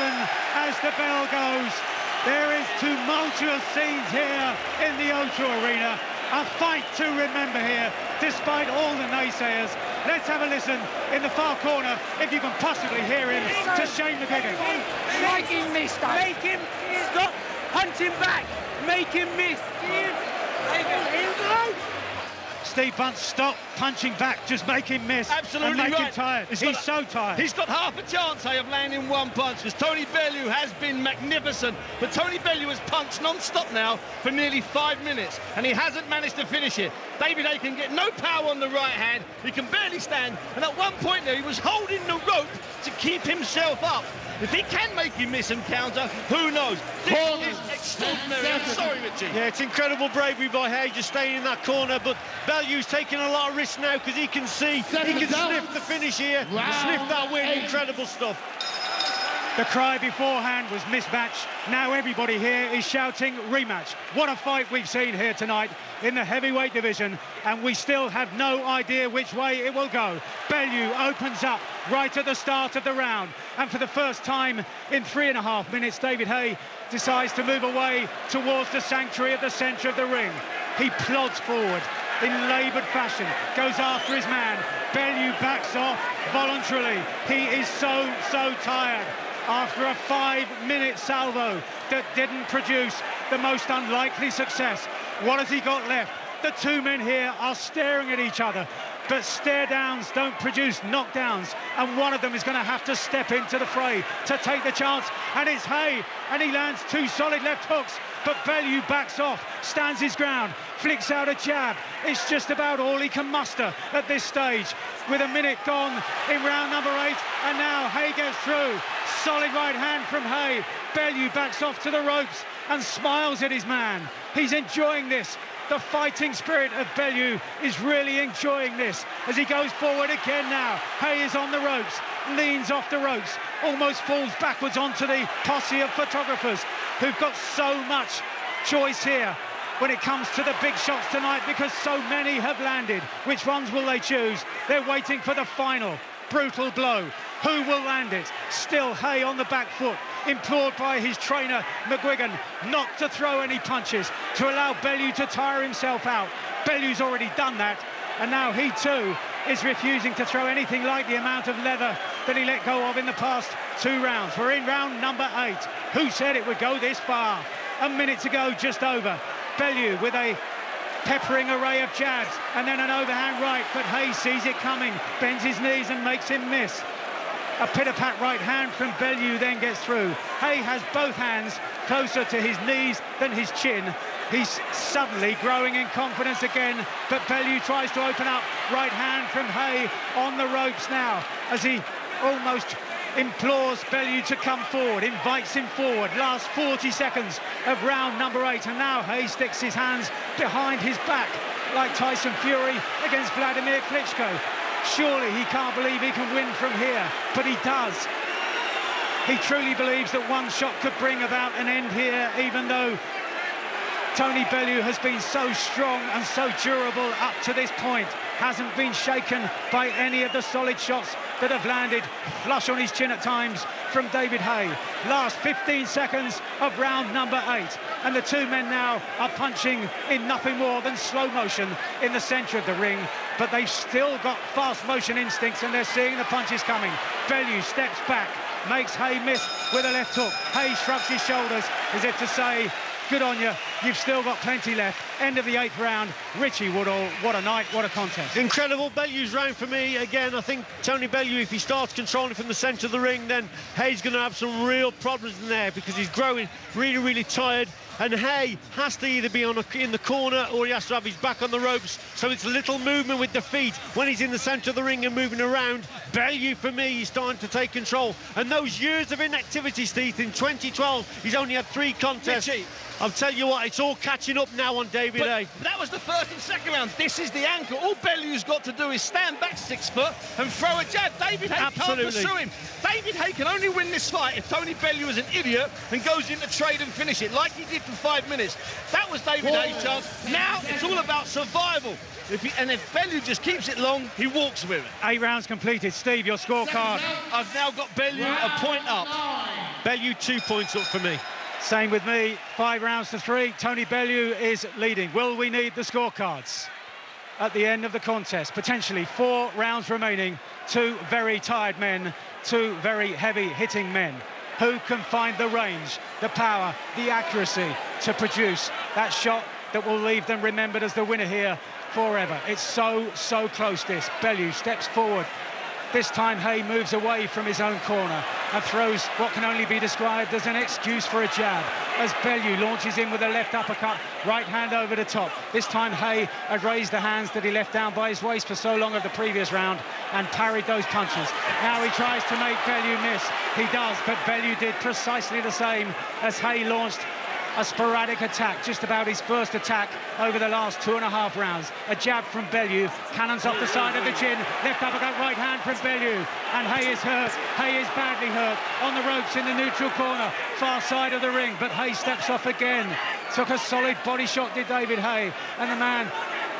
B: as the bell goes. There is tumultuous scenes here in the O2 Arena. A fight to remember here, despite all the naysayers. Let's have a listen in the far corner, if you can possibly hear him, to Shane McGuigan.
H: Make him miss, Dave. Make him stop, punch him back. Make him miss.
B: Steve Bunt, stop punching back, just make him miss.
C: Absolutely
B: and make
C: right.
B: him tired. He's so tired.
C: He's got half a chance, of landing one punch, because Tony Bellew has been magnificent, but Tony Bellew has punched non-stop now for nearly 5 minutes, and he hasn't managed to finish it. David Haye can get no power on the right hand. He can barely stand, and at one point there he was holding the rope to keep himself up. If he can make him miss and counter, who knows? This is extraordinary. I'm sorry, Richie.
E: Yeah, it's incredible bravery by Haye just staying in that corner, but Bellew's taking a lot of risks now because he can see, he can sniff the finish here, sniff that win. Incredible stuff.
B: The cry beforehand was mismatch. Now everybody here is shouting rematch. What a fight we've seen here tonight in the heavyweight division, and we still have no idea which way it will go. Bellew opens up right at the start of the round, and for the first time in 3.5 minutes, David Haye decides to move away towards the sanctuary at the centre of the ring. He plods forward in laboured fashion, goes after his man. Bellew backs off voluntarily. He is so tired after a 5-minute salvo that didn't produce the most unlikely success. What has he got left? The two men here are staring at each other, but stare downs don't produce knockdowns, and one of them is going to have to step into the fray to take the chance, and it's Haye, and he lands 2 solid left hooks, but Bellew backs off, stands his ground, flicks out a jab. It's just about all he can muster at this stage, with a minute gone in round number 8, and now Haye gets through. Solid right hand from Haye. Bellew backs off to the ropes and smiles at his man. He's enjoying this. The fighting spirit of Bellew is really enjoying this as he goes forward again now. Haye is on the ropes, leans off the ropes, almost falls backwards onto the posse of photographers who've got so much choice here when it comes to the big shots tonight, because so many have landed. Which ones will they choose? They're waiting for the final brutal blow. Who will land it? Still Haye on the back foot, implored by his trainer McGuigan not to throw any punches, to allow Bellew to tire himself out. Bellew's already done that, and now he too is refusing to throw anything like the amount of leather that he let go of in the past 2 rounds. We're in round number 8. Who said it would go this far? A minute to go, just over. Bellew with a peppering array of jabs, and then an overhand right, but Haye sees it coming, bends his knees and makes him miss. A pitter-pat right hand from Bellew then gets through. Haye has both hands closer to his knees than his chin. He's suddenly growing in confidence again, but Bellew tries to open up. Right hand from Haye on the ropes now as he almost implores Bellew to come forward, invites him forward. Last 40 seconds of round number 8, and now Haye sticks his hands behind his back like Tyson Fury against Vladimir Klitschko. Surely he can't believe he can win from here, but he does. He truly believes that one shot could bring about an end here, even though Tony Bellew has been so strong and so durable up to this point. Hasn't been shaken by any of the solid shots that have landed flush on his chin at times from David Haye. Last 15 seconds of round number 8, and the two men now are punching in nothing more than slow motion in the centre of the ring, but they've still got fast motion instincts and they're seeing the punches coming. Bellew steps back, makes Haye miss with a left hook. Haye shrugs his shoulders as if to say, good on you, you've still got plenty left. End of the 8th round. Richie Woodall, what a night, what a contest.
E: Incredible. Bellew's round for me. Again, I think Tony Bellew, if he starts controlling from the centre of the ring, then Haye's going to have some real problems in there because he's growing really, really tired. And Haye has to either be in the corner or he has to have his back on the ropes. So it's a little movement with the feet when he's in the centre of the ring and moving around. Bellew, for me, he's starting to take control. And those years of inactivity, Steve, in 2012, he's only had 3 contests.
C: Richie,
E: I'll tell you what, it's all catching up now on David Haye.
C: That was the first and second round. This is the angle. All Bellew's got to do is stand back 6 foot and throw a jab. David Haye can't pursue him. David Haye can only win this fight if Tony Bellew is an idiot and goes into trade and finish it like he did for 5 minutes. That was David Haye's chance. Now it's all about survival. If Bellew just keeps it long, he walks with it.
B: 8 rounds completed. Steve, your scorecard.
C: I've now got Bellew a point up.
E: Bellew 2 points up for me.
B: Same with me, 5 rounds to 3. Tony Bellew is leading. Will we need the scorecards at the end of the contest? Potentially 4 rounds remaining. 2 very tired men, 2 very heavy hitting men. Who can find the range, the power, the accuracy to produce that shot that will leave them remembered as the winner here forever? It's so close, this. Bellew steps forward. This time Haye moves away from his own corner and throws what can only be described as an excuse for a jab as Bellew launches in with a left uppercut, right hand over the top. This time Haye had raised the hands that he left down by his waist for so long of the previous round and parried those punches. Now he tries to make Bellew miss. He does, but Bellew did precisely the same as Haye launched a sporadic attack, just about his first attack over the last 2.5 rounds. A jab from Bellew, cannons off the side of the chin, left uppercut, right hand from Bellew, and Haye is hurt. Haye is badly hurt on the ropes in the neutral corner, far side of the ring, but Haye steps off again. Took a solid body shot, did David Haye, and the man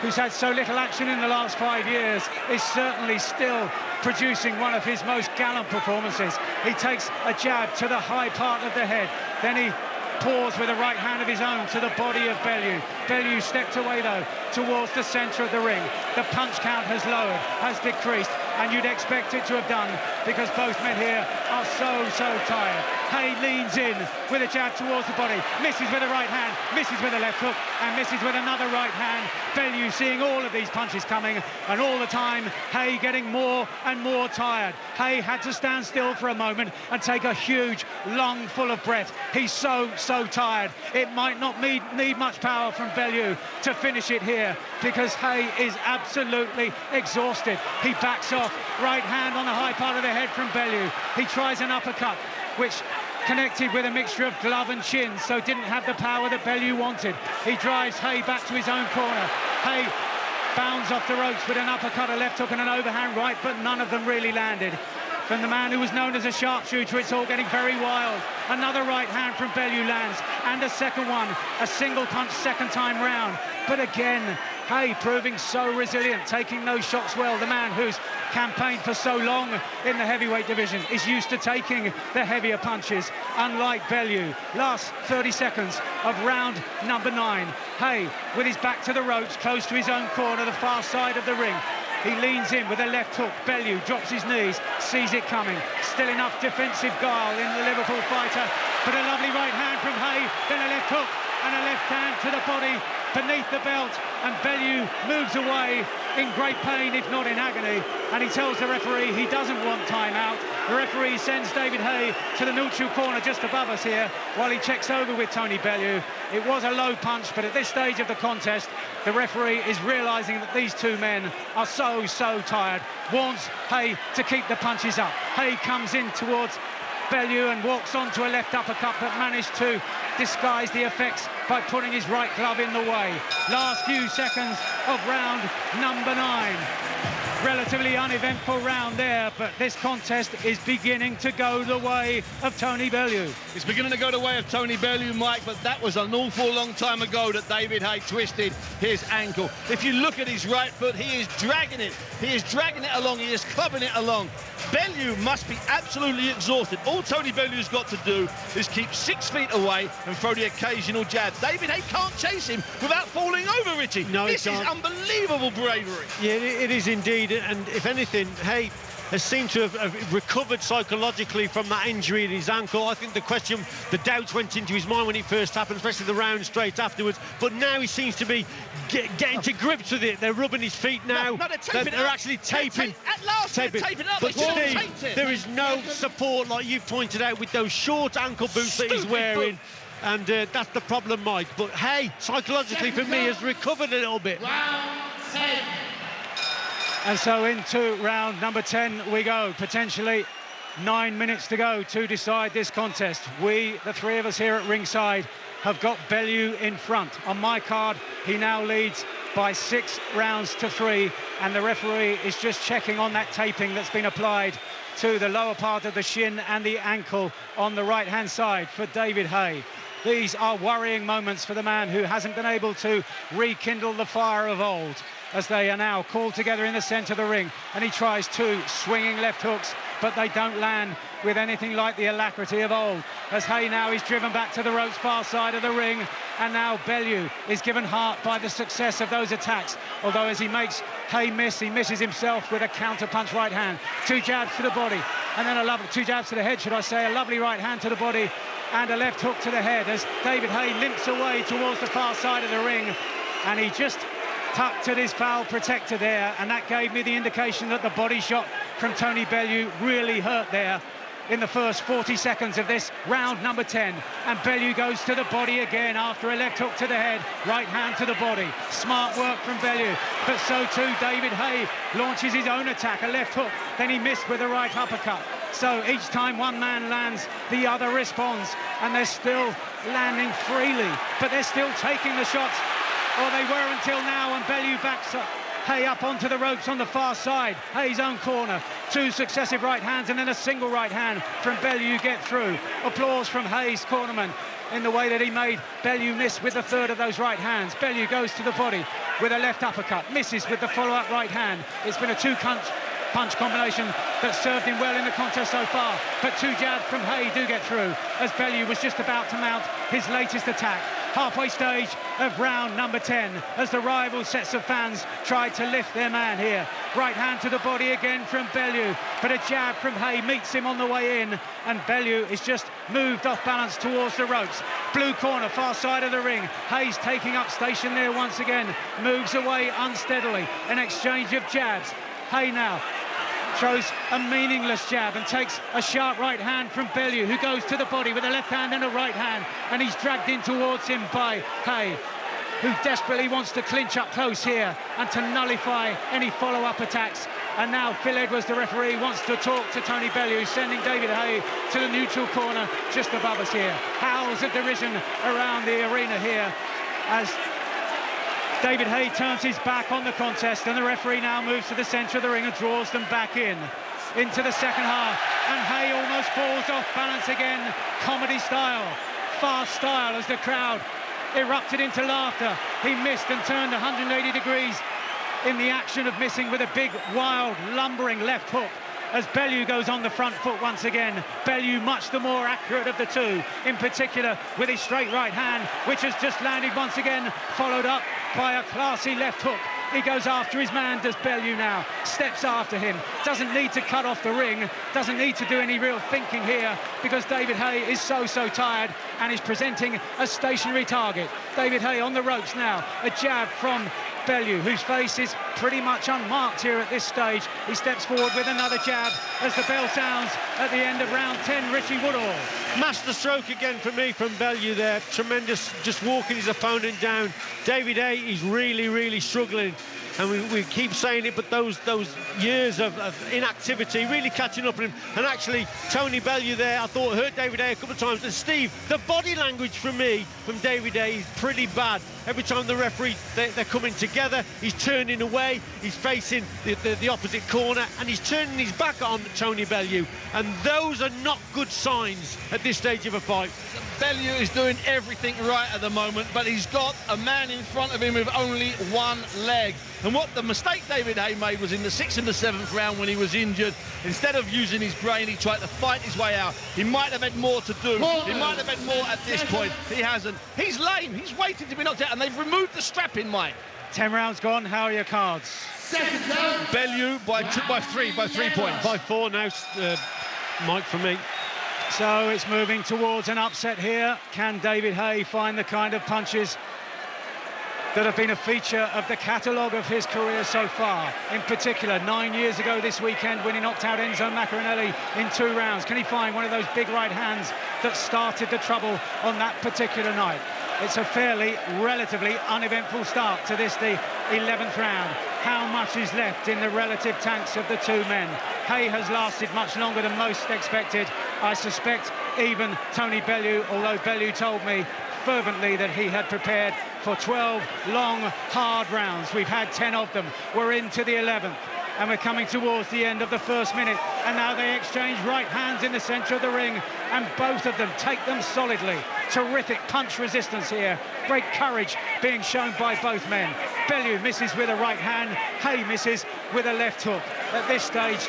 B: who's had so little action in the last 5 years is certainly still producing one of his most gallant performances. He takes a jab to the high part of the head, then he pours with a right hand of his own to the body of Bellew. Bellew stepped away though towards the centre of the ring. The punch count has lowered, has decreased, and you'd expect it to have done because both men here are so tired. Haye leans in with a jab towards the body, misses with a right hand, misses with a left hook, and misses with another right hand. Bellew seeing all of these punches coming, and all the time Haye getting more and more tired. Haye had to stand still for a moment and take a huge long full of breath. He's so tired. It might not need much power from Bellew to finish it here because Haye is absolutely exhausted. He backs off, right hand on the high part of the head from Bellew. He tries an uppercut which connected with a mixture of glove and chin, so didn't have the power that Bellew wanted. He drives Haye back to his own corner. Haye bounds off the ropes with an uppercut, a left hook and an overhand right, but none of them really landed. From the man who was known as a sharpshooter, it's all getting very wild. Another right hand from Bellew lands, and a second one, a single punch second time round. But again, Haye proving so resilient, taking those shots well. The man who's campaigned for so long in the heavyweight division is used to taking the heavier punches, unlike Bellew. Last 30 seconds of round number 9. Haye with his back to the ropes, close to his own corner, the far side of the ring. He leans in with a left hook. Bellew drops his knees, sees it coming. Still enough defensive guile in the Liverpool fighter, but a lovely right hand from Haye, then a left hook and a left hand to the body beneath the belt, and Bellew moves away in great pain, if not in agony, and he tells the referee he doesn't want time out. The referee sends David Haye to the neutral corner just above us here while he checks over with Tony Bellew. It was a low punch, but at this stage of the contest, the referee is realising that these two men are so tired. Warns Haye to keep the punches up. Haye comes in towards Bellew and walks on to a left uppercut, but managed to disguise the effects by putting his right glove in the way. Last few seconds of round number 9. Relatively uneventful round there, but this contest is beginning to go the way of Tony Bellew.
C: It's beginning to go the way of Tony Bellew, Mike, but that was an awful long time ago that David Haye twisted his ankle. If you look at his right foot, he is dragging it. He is dragging it along. He is clubbing it along. Bellew must be absolutely exhausted. All Tony Bellew's got to do is keep 6 feet away and throw the occasional jab. David Haye can't chase him without falling over, Richie.
E: No,
C: this is unbelievable bravery.
E: Yeah, it is indeed. And if anything, Haye has seemed to have recovered psychologically from that injury in his ankle. I think the doubts went into his mind when it first happened, especially the round straight afterwards. But now he seems to be getting to grips with it. They're rubbing his feet now.
C: No, they're
E: actually taping.
C: At last, they're taping up.
E: But Steve, there is no support, like you've pointed out, with those short ankle boots that he's wearing. And that's the problem, Mike. But Haye, psychologically for me, has recovered a little bit.
G: Round 10.
B: And so into round number 10 we go. Potentially 9 minutes to go to decide this contest. We, the three of us here at ringside, have got Bellew in front. On my card, he now leads by 6 rounds to 3, and the referee is just checking on that taping that's been applied to the lower part of the shin and the ankle on the right-hand side for David Haye. These are worrying moments for the man who hasn't been able to rekindle the fire of old, as they are now called together in the centre of the ring, and he tries 2 swinging left hooks, but they don't land with anything like the alacrity of old, as Haye now is driven back to the ropes far side of the ring, and now Bellew is given heart by the success of those attacks, although as he makes Haye miss, he misses himself with a counter punch right hand. 2 jabs to the body, and then 2 jabs to the head, should I say, a lovely right hand to the body, and a left hook to the head as David Haye limps away towards the far side of the ring, and he just tucked at his foul protector there, and that gave me the indication that the body shot from Tony Bellew really hurt there in the first 40 seconds of this round number 10. And Bellew goes to the body again after a left hook to the head, right hand to the body. Smart work from Bellew, but so too David Haye launches his own attack, a left hook, then he missed with a right uppercut. So each time one man lands, the other responds, and they're still landing freely, but they're still taking the shots, or they were until now, and Bellew backs Haye up onto the ropes on the far side. Haye's own corner. 2 successive right hands and then a single right hand from Bellew get through. Applause from Haye's cornerman in the way that he made Bellew miss with the third of those right hands. Bellew goes to the body with a left uppercut, misses with the follow-up right hand. It's been a 2-punch combination that served him well in the contest so far, but 2 jabs from Haye do get through as Bellew was just about to mount his latest attack. Halfway stage of round number 10 as the rival sets of fans tried to lift their man here. Right hand to the body again from Bellew, but a jab from Haye meets him on the way in, and Bellew is just moved off balance towards the ropes. Blue corner, far side of the ring. Haye's taking up station there once again, moves away unsteadily. An exchange of jabs. Haye now throws a meaningless jab and takes a sharp right hand from Bellew, who goes to the body with a left hand and a right hand, and he's dragged in towards him by Haye, who desperately wants to clinch up close here and to nullify any follow-up attacks. And now Phil Edwards, the referee, wants to talk to Tony Bellew, sending David Haye to the neutral corner just above us here. Howls of derision around the arena here as David Haye turns his back on the contest, and the referee now moves to the centre of the ring and draws them back into the second half. And Haye almost falls off balance again, comedy style, fast style, as the crowd erupted into laughter. He missed and turned 180 degrees in the action of missing with a big, wild, lumbering left hook. As Bellew goes on the front foot once again. Bellew much the more accurate of the two, in particular with his straight right hand, which has just landed once again, followed up by a classy left hook He goes after his man, does Bellew now. Steps after him. Doesn't need to cut off the ring. Doesn't need to do any real thinking here because David Haye is so tired and is presenting a stationary target. David Haye on the ropes now. A jab from Bellew, whose face is pretty much unmarked here at this stage. He steps forward with another jab as the bell sounds at the end of round 10. Richie Woodall.
E: Master stroke again for me from Bellew there. Tremendous, just walking his opponent down. David Haye is really struggling. And we keep saying it, but those years of inactivity really catching up on him. And actually, Tony Bellew there, I thought, hurt David Haye a couple of times. And Steve, the body language from me, from David Haye, is pretty bad. Every time the referee, they're coming together, he's turning away, he's facing the opposite corner, and he's turning his back on Tony Bellew. And those are not good signs at this stage of a fight.
C: Bellew is doing everything right at the moment, but he's got a man in front of him with only one leg. And what the mistake David Haye made was in the 6th and the 7th round when he was injured. Instead of using his brain, he tried to fight his way out. He might have had more to do. He might have had more at this point. He hasn't. He's lame. He's waiting to be knocked out, and they've removed the strapping, Mike.
B: 10 rounds gone. How are your cards?
C: Bellew by 3 points.
E: By 4 now, Mike, for me.
B: So it's moving towards an upset here. Can David Haye find the kind of punches that have been a feature of the catalogue of his career so far? In particular, 9 years ago this weekend when he knocked out Enzo Maccarinelli in 2 rounds. Can he find one of those big right hands that started the trouble on that particular night? It's a fairly, relatively uneventful start to this, the 11th round. How much is left in the relative tanks of the two men? Haye has lasted much longer than most expected. I suspect even Tony Bellew, although Bellew told me fervently that he had prepared for 12 long, hard rounds. We've had 10 of them. We're into the 11th. And we're coming towards the end of the first minute. And now they exchange right hands in the centre of the ring. And both of them take them solidly. Terrific punch resistance here. Great courage being shown by both men. Bellew misses with a right hand. Haye misses with a left hook. At this stage,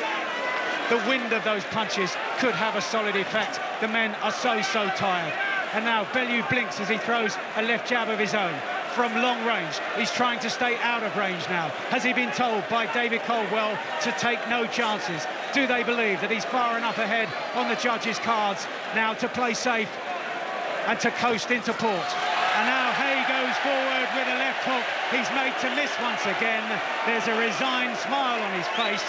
B: the wind of those punches could have a solid effect. The men are so tired. And now Bellew blinks as he throws a left jab of his own. From long range, he's trying to stay out of range now. Has he been told by David Caldwell to take no chances? Do they believe that he's far enough ahead on the judges' cards now to play safe and to coast into port? And now Haye goes forward with a left hook. He's made to miss once again. There's a resigned smile on his face,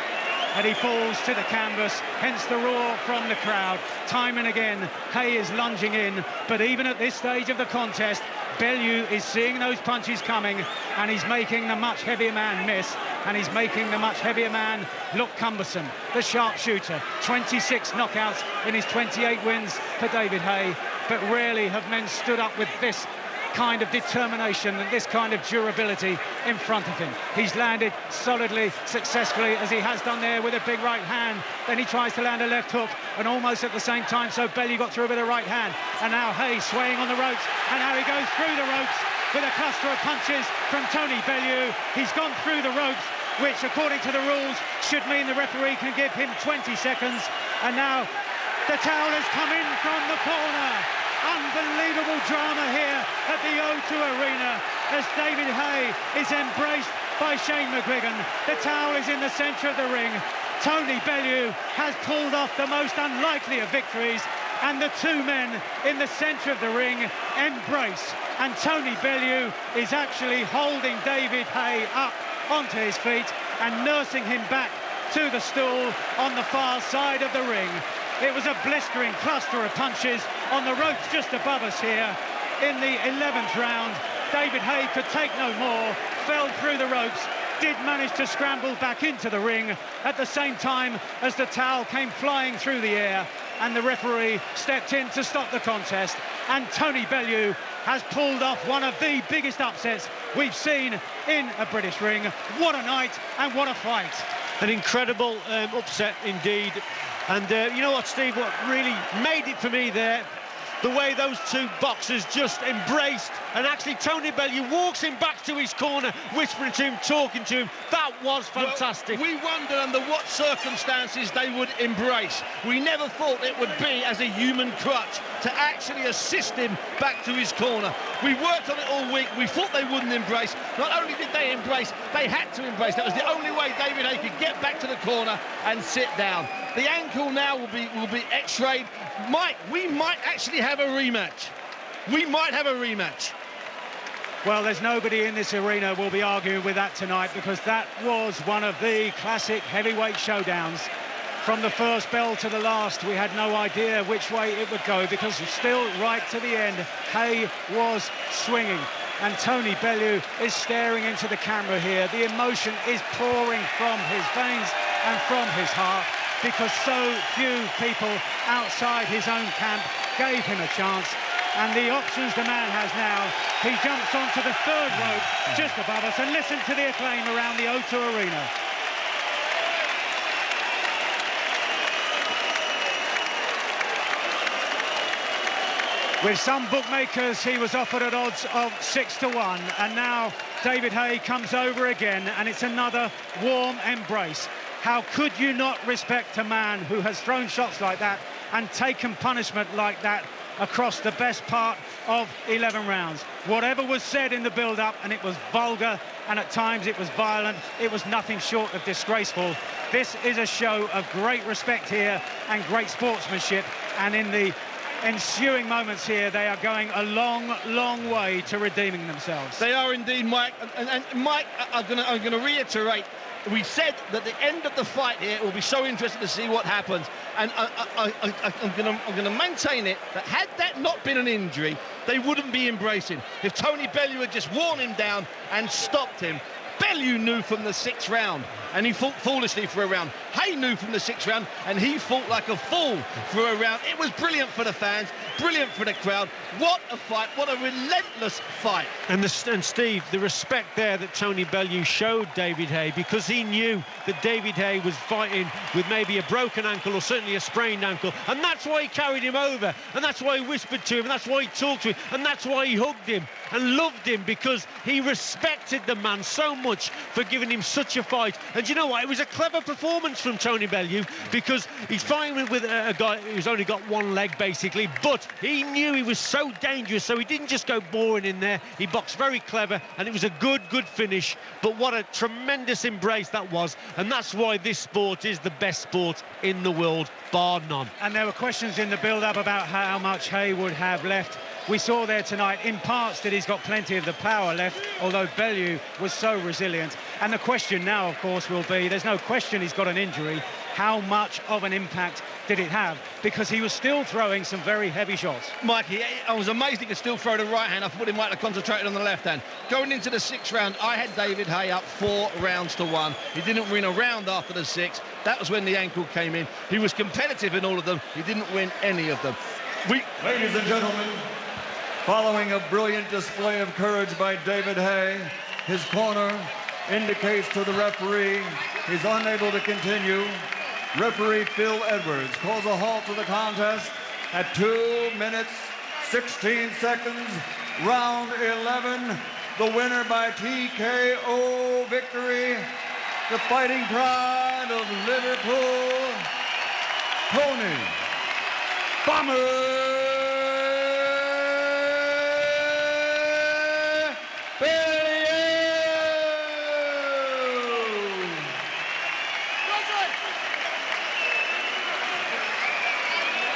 B: and he falls to the canvas, hence the roar from the crowd. Time and again, Haye is lunging in, but even at this stage of the contest, Bellew is seeing those punches coming, and he's making the much heavier man miss, and he's making the much heavier man look cumbersome. The sharpshooter, 26 knockouts in his 28 wins for David Haye, but rarely have men stood up with this kind of determination and this kind of durability in front of him. He's landed solidly, successfully, as he has done there with a big right hand. Then he tries to land a left hook, and almost at the same time, so Bellew got through with a right hand. And now Haye swaying on the ropes, and now he goes through the ropes with a cluster of punches from Tony Bellew. He's gone through the ropes, which, according to the rules, should mean the referee can give him 20 seconds. And now the towel has come in from the corner. Unbelievable drama here at the O2 Arena as David Haye is embraced by Shane McGuigan. The towel is in the centre of the ring. Tony Bellew has pulled off the most unlikely of victories, and the two men in the centre of the ring embrace. And Tony Bellew is actually holding David Haye up onto his feet and nursing him back to the stool on the far side of the ring. It was a blistering cluster of punches on the ropes just above us here in the 11th round. David Haye could take no more, fell through the ropes, did manage to scramble back into the ring at the same time as the towel came flying through the air, and the referee stepped in to stop the contest. And Tony Bellew has pulled off one of the biggest upsets we've seen in a British ring. What a night and what a fight.
E: An incredible upset indeed. And you know what, Steve, what really made it for me there, the way those two boxers just embraced, and actually Tony Bellew walks him back to his corner, whispering to him, talking to him. That was fantastic.
C: Well, we wondered under what circumstances they would embrace. We never thought it would be as a human crutch to actually assist him back to his corner. We worked on it all week. We thought they wouldn't embrace. Not only did they embrace, they had to embrace. That was the only way David Haye could get back to the corner and sit down. The ankle now will be x-rayed. Mike, we might actually have a rematch. We might have a rematch.
B: Well, there's nobody in this arena will be arguing with that tonight, because that was one of the classic heavyweight showdowns. From the first bell to the last, we had no idea which way it would go, because still right to the end, Haye was swinging. And Tony Bellew is staring into the camera here. The emotion is pouring from his veins and from his heart, because so few people outside his own camp gave him a chance. And the options the man has now, he jumps onto the third rope just above us, and listen to the acclaim around the O2 Arena. With some bookmakers, he was offered at odds of 6-1, and now David Haye comes over again, and it's another warm embrace. How could you not respect a man who has thrown shots like that and taken punishment like that across the best part of 11 rounds? Whatever was said in the build-up, and it was vulgar, and at times it was violent, it was nothing short of disgraceful. This is a show of great respect here and great sportsmanship, and in the ensuing moments here, they are going a long way to redeeming themselves.
C: They are indeed, Mike. And Mike, I'm going to reiterate, we said that the end of the fight here will be so interesting to see what happens. And I'm going to maintain it that had that not been an injury, they wouldn't be embracing. If Tony Bellew had just worn him down and stopped him, Bellew knew from the 6th round, and he fought foolishly for a round. Haye knew from the 6th round, and he fought like a fool for a round. It was brilliant for the fans, brilliant for the crowd. What a fight, what a relentless fight.
E: And Steve, the respect there that Tony Bellew showed David Haye, because he knew that David Haye was fighting with maybe a broken ankle or certainly a sprained ankle, and that's why he carried him over, and that's why he whispered to him, and that's why he talked to him, and that's why he hugged him and loved him, because he respected the man so much for giving him such a fight. And you know what? It was a clever performance from Tony Bellew, because he's fighting with a guy who's only got one leg, basically, but he knew he was so dangerous, so he didn't just go boring in there. He boxed very clever, and it was a good finish. But what a tremendous embrace that was, and that's why this sport is the best sport in the world, bar none.
B: And there were questions in the build-up about how much Haye would have left. We saw there tonight in parts that he's got plenty of the power left, although Bellew was so resilient. And the question now, of course, will be, there's no question he's got an injury. How much of an impact did it have? Because he was still throwing some very heavy shots.
C: Mikey, I was amazed he could still throw the right hand. I thought he might have concentrated on the left hand. Going into the 6th round, I had David Haye up 4-1. He didn't win a round after the 6th. That was when the ankle came in. He was competitive in all of them. He didn't win any of them.
D: Ladies and gentlemen, following a brilliant display of courage by David Haye, his corner indicates to the referee he's unable to continue. Referee Phil Edwards calls a halt to the contest at 2 minutes, 16 seconds, round 11. The winner by TKO victory, the fighting pride of Liverpool, Tony Bellew.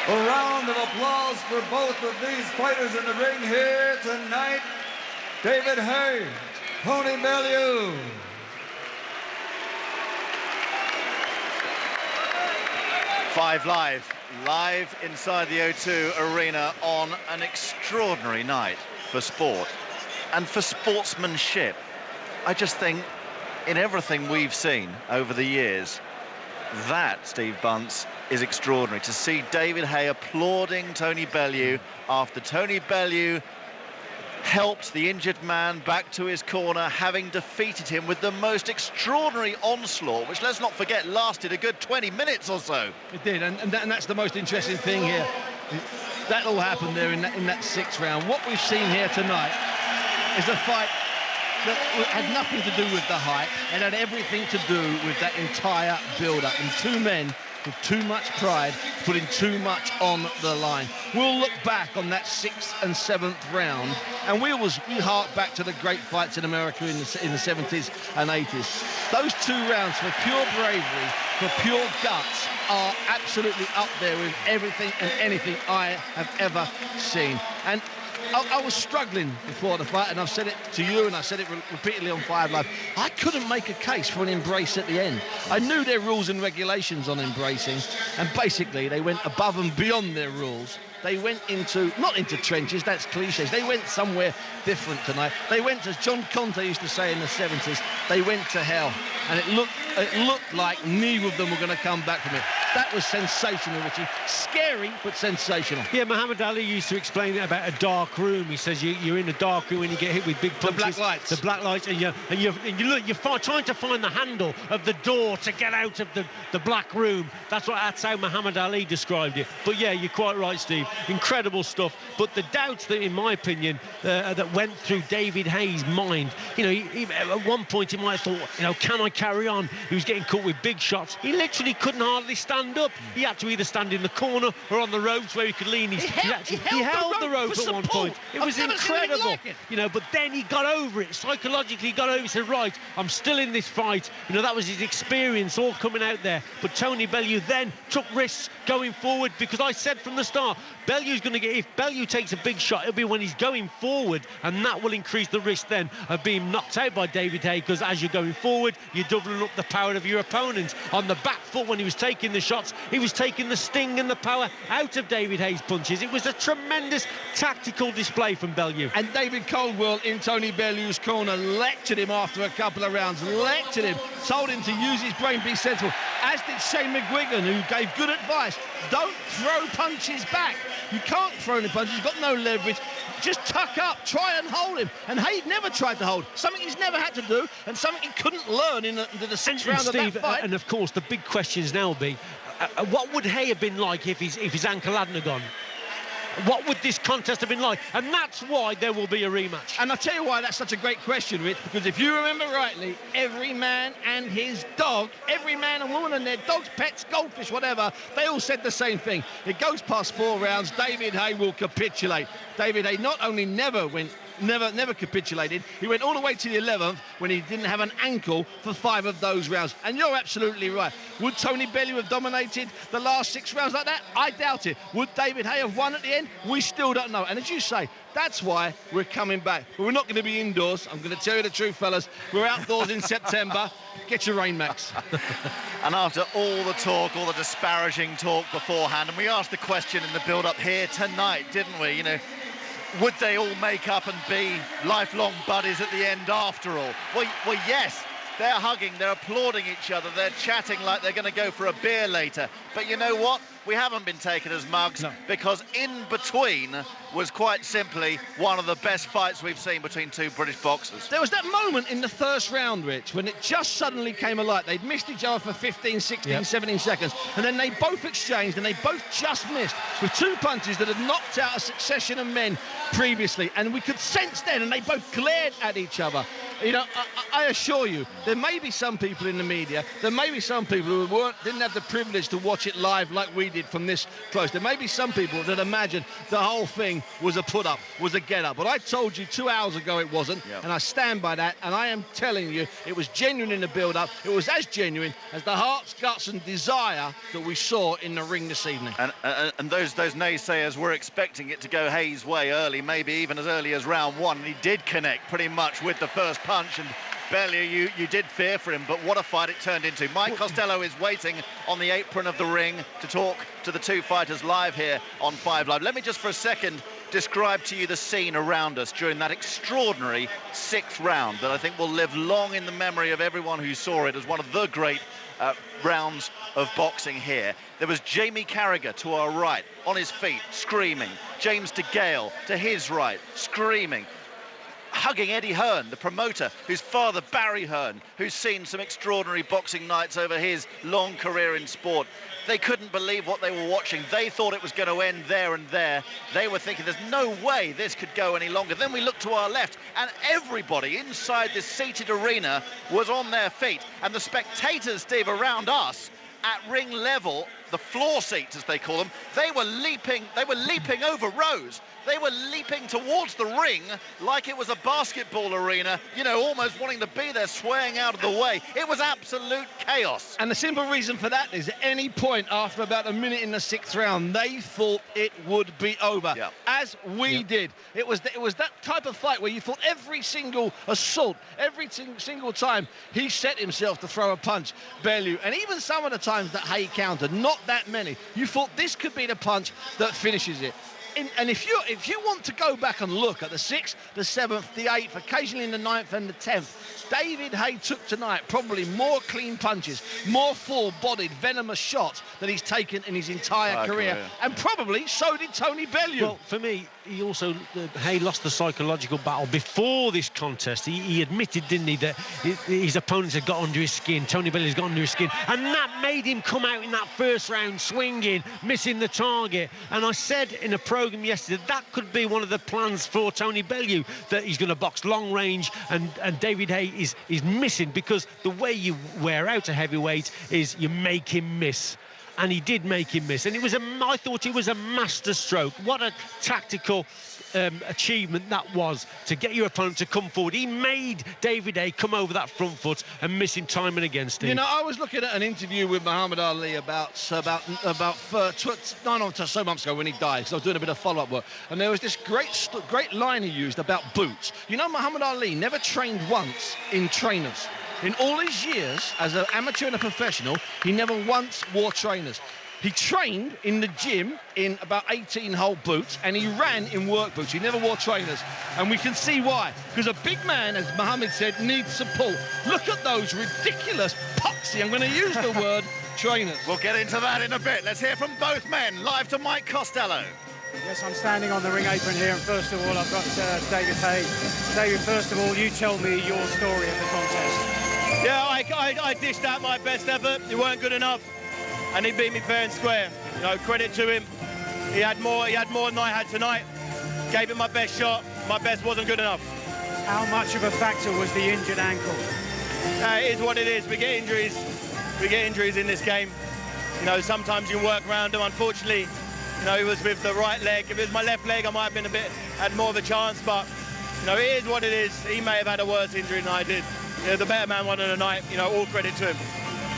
D: A round of applause for both of these fighters in the ring here tonight. David Haye, Tony Bellew.
A: Five live inside the O2 Arena on an extraordinary night for sport and for sportsmanship. I just think in everything we've seen over the years, that, Steve Bunce, is extraordinary. To see David Haye applauding Tony Bellew after Tony Bellew helped the injured man back to his corner, having defeated him with the most extraordinary onslaught, which, let's not forget, lasted a good 20 minutes or so.
C: It did, and that's the most interesting thing here. that all happened there in that 6th round. What we've seen here tonight is a fight that had nothing to do with the height. It had everything to do with that entire build-up, and two men with too much pride, putting too much on the line. We'll look back on that 6th and 7th round, and we hark back to the great fights in America in the 70s and 80s. Those 2 rounds, for pure bravery, for pure guts, are absolutely up there with everything and anything I have ever seen. And I was struggling before the fight, and I've said it to you, and I said it repeatedly on 5 Live. I couldn't make a case for an embrace at the end. I knew their rules and regulations on embracing, and basically they went above and beyond their rules. They went not into trenches, that's cliches. They went somewhere different tonight. They went, as John Conte used to say in the 70s, they went to hell. And it looked like neither of them were going to come back from it. That was sensational, Richie. Scary, but sensational.
E: Yeah, Muhammad Ali used to explain it about a dark room. He says you're in a dark room when you get hit with big punches.
C: The black lights.
E: The black lights, and you're trying to find the handle of the door to get out of the black room. That's how Muhammad Ali described it. But yeah, you're quite right, Steve. Incredible stuff. But the doubts that, in my opinion, that went through David Haye's mind, at one point he might have thought, can I carry on? He was getting caught with big shots. He literally couldn't hardly stand up. He had to either stand in the corner or on the ropes where he could lean. He held the rope at one point. It was incredible. Like it. But then he got over it. Psychologically, he got over it. He said, right, I'm still in this fight. That was his experience all coming out there. But Tony Bellew then took risks going forward, because I said from the start, Bellew's going to get, if Bellew takes a big shot, it'll be when he's going forward, and that will increase the risk then of being knocked out by David Haye, because as you're going forward, you're doubling up the power of your opponent. On the back foot, when he was taking the shots, he was taking the sting and the power out of David Haye's punches. It was a tremendous tactical display from Bellew.
C: And David Caldwell in Tony Bellew's corner lectured him after a couple of rounds, lectured him, told him to use his brain, be sensible, as did Shane McGuigan, who gave good advice. Don't throw punches back. You can't throw any punches, you've got no leverage. Just tuck up, try and hold him. And Haye never tried to hold, something he's never had to do, and something he couldn't learn in the 6th round of that fight.
E: And of course, the big questions now will be, what would Haye have been like if his ankle hadn't gone? What would this contest have been like? And that's why there will be a rematch.
C: And I'll tell you why that's such a great question, Rich, because if you remember rightly, every man and his dog, every man and woman and their dogs, pets, goldfish, whatever, they all said the same thing. It goes past 4 rounds, David Haye will capitulate. David Haye not only never capitulated, he went all the way to the 11th when he didn't have an ankle for 5 of those rounds. And you're absolutely right. Would Tony Bellew have dominated the last 6 rounds like that? I doubt it. Would David Haye have won at the end? We still don't know. And as you say, that's why we're coming back. But we're not going to be indoors. I'm going to tell you the truth, fellas. We're outdoors in September. Get your rain max.
A: And after all the talk, all the disparaging talk beforehand, and we asked the question in the build-up here tonight, didn't we? Would they all make up and be lifelong buddies at the end after all? Well, yes, they're hugging, they're applauding each other, they're chatting like they're going to go for a beer later. But you know what? We haven't been taken as mugs, because in between was quite simply one of the best fights we've seen between 2 British boxers.
C: There was that moment in the first round, Rich, when it just suddenly came alight. They'd missed each other for 15, 16, 17 seconds, and then they both exchanged, and they both just missed with 2 punches that had knocked out a succession of men previously, and we could sense then, and they both glared at each other. I assure you, there may be some people in the media, there may be some people who didn't have the privilege to watch it live like we did from this close. There may be some people that imagine the whole thing was a put-up, was a get-up. But I told you 2 hours ago it wasn't, and I stand by that, and I am telling you it was genuine in the build-up. It was as genuine as the hearts, guts and desire that we saw in the ring this evening.
A: And those naysayers were expecting it to go Haye's way early, maybe even as early as round 1, and he did connect pretty much with the first punch, and Bellew, you did fear for him, but what a fight it turned into. Mike Costello is waiting on the apron of the ring to talk to the 2 fighters live here on 5 Live. Let me just for a second describe to you the scene around us during that extraordinary 6th round that I think will live long in the memory of everyone who saw it as one of the great rounds of boxing here. There was Jamie Carragher to our right, on his feet, screaming. James DeGale to his right, screaming. hugging Eddie Hearn, the promoter, whose father, Barry Hearn, who's seen some extraordinary boxing nights over his long career in sport. They couldn't believe what they were watching. They thought it was going to end there and there. They were thinking there's no way this could go any longer. Then we looked to our left, and everybody inside this seated arena was on their feet. And the spectators, Steve, around us at ring level, the floor seats as they call them, they were leaping over rows. They were leaping towards the ring like it was a basketball arena, you know, almost wanting to be there, swaying out of the way. It was absolute chaos.
C: And the simple reason for that is at any point after about a minute in the 6th round, they thought it would be over, as we did. It was that type of fight where you thought every single assault, every single time he set himself to throw a punch, Bellew, and even some of the times that Haye countered, not that many, you thought this could be the punch that finishes it. And if you want to go back and look at the 6th, the 7th, the 8th, occasionally in the 9th and the 10th, David Haye took tonight probably more clean punches, more full-bodied, venomous shots than he's taken in his entire career. And probably so did Tony Bellew.
E: Well, for me, he also, Haye lost the psychological battle before this contest. He admitted, didn't he, that his opponents had got under his skin. Tony Bellew's got under his skin. And that made him come out in that first round swinging, missing the target. And I said in a programme yesterday that could be one of the plans for Tony Bellew, that he's going to box long range, and David Haye is missing, because the way you wear out a heavyweight is you make him miss. And he did make him miss, and I thought it was a master stroke. What a tactical achievement that was, to get your opponent to come forward. He made David Haye come over that front foot and miss him time and again, Steve.
C: You know, I was looking at an interview with Muhammad Ali about 9 or so months ago when he died, because I was doing a bit of follow-up work, and there was this great line he used about boots. You know, Muhammad Ali never trained once in trainers. In all his years as an amateur and a professional, he never once wore trainers. He trained in the gym in about 18-hole boots, and he ran in work boots. He never wore trainers. And we can see why. Because a big man, as Muhammad said, needs support. Look at those ridiculous puxy, I'm going to use the word, trainers.
A: We'll get into that in a bit. Let's hear from both men. Live to Mike Costello.
B: Yes, I'm standing on the ring apron here, and first of all, I've got David Haye. David, first of all, you tell me your story of the contest.
C: Yeah, I dished out my best effort. It weren't good enough, and he beat me fair and square. You know, credit to him. He had more than I had tonight. Gave it my best shot. My best wasn't good enough.
B: How much of a factor was the injured ankle?
C: It is what it is. We get injuries. We get injuries in this game. You know, sometimes you work around them. Unfortunately, you know, it was with the right leg. If it was my left leg, I might have been had more of a chance. But you know, it is what it is. He may have had a worse injury than I did. You know, the better man won of the night. You know, all credit to him.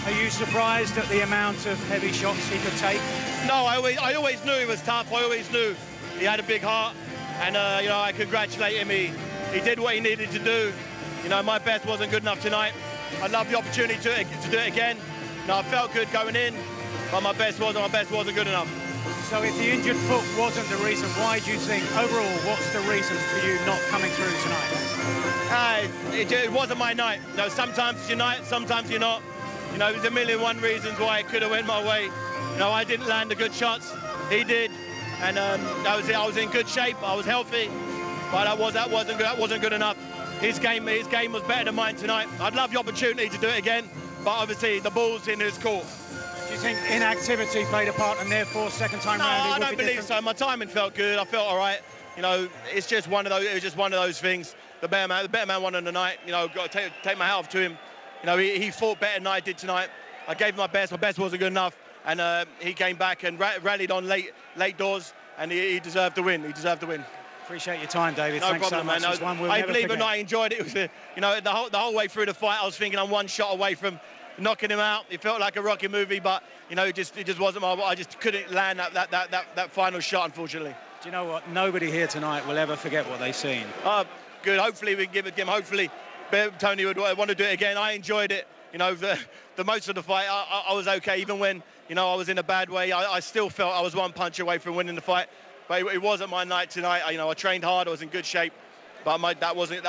B: Are you surprised at the amount of heavy shots he could take?
C: No, I always knew he was tough. I always knew he had a big heart, and you know, I congratulate him. He did what he needed to do. You know, my best wasn't good enough tonight. I'd love the opportunity to do it again. You know, I felt good going in, but my best wasn't good enough.
B: So if the injured foot wasn't the reason, why do you think, overall, what's the reason for you not coming through tonight?
C: It wasn't my night. You know, sometimes it's your night, sometimes you're not. You know, there's a million and one reasons why it could have went my way. You know, I didn't land the good shots. He did, and that was it. I was in good shape. I was healthy, but that wasn't good enough. His game was better than mine tonight. I'd love the opportunity to do it again, but obviously the ball's in his court.
B: Do you think inactivity played a part, and therefore second time round it would be different? No, I don't believe
C: so. My timing felt good. I felt all right. You know, it's just one of those. It was just one of those things. The better man won on the night. You know, got to take my hat off to him. You know, he fought better than I did tonight. I gave him my best. My best wasn't good enough, and he came back and rallied on late doors, and he deserved to win. He deserved to win.
B: Appreciate your time, David.
C: No
B: Thanks
C: problem,
B: so much.
C: man.
B: It's one we'll
C: I
B: never
C: believe it or
B: forget.
C: not, I enjoyed it. It was, you know, the whole way through the fight, I was thinking I'm one shot away from knocking him out. It felt like a Rocky movie, but you know, it just wasn't my. I just couldn't land that final shot, unfortunately.
B: Do you know what? Nobody here tonight will ever forget what they've seen.
C: Good. Hopefully we can give it to him. Hopefully Tony would want to do it again. I enjoyed it. You know, the most of the fight, I was okay. Even when, you know, I was in a bad way, I still felt I was one punch away from winning the fight. But it wasn't my night tonight. You know, I trained hard. I was in good shape. But that wasn't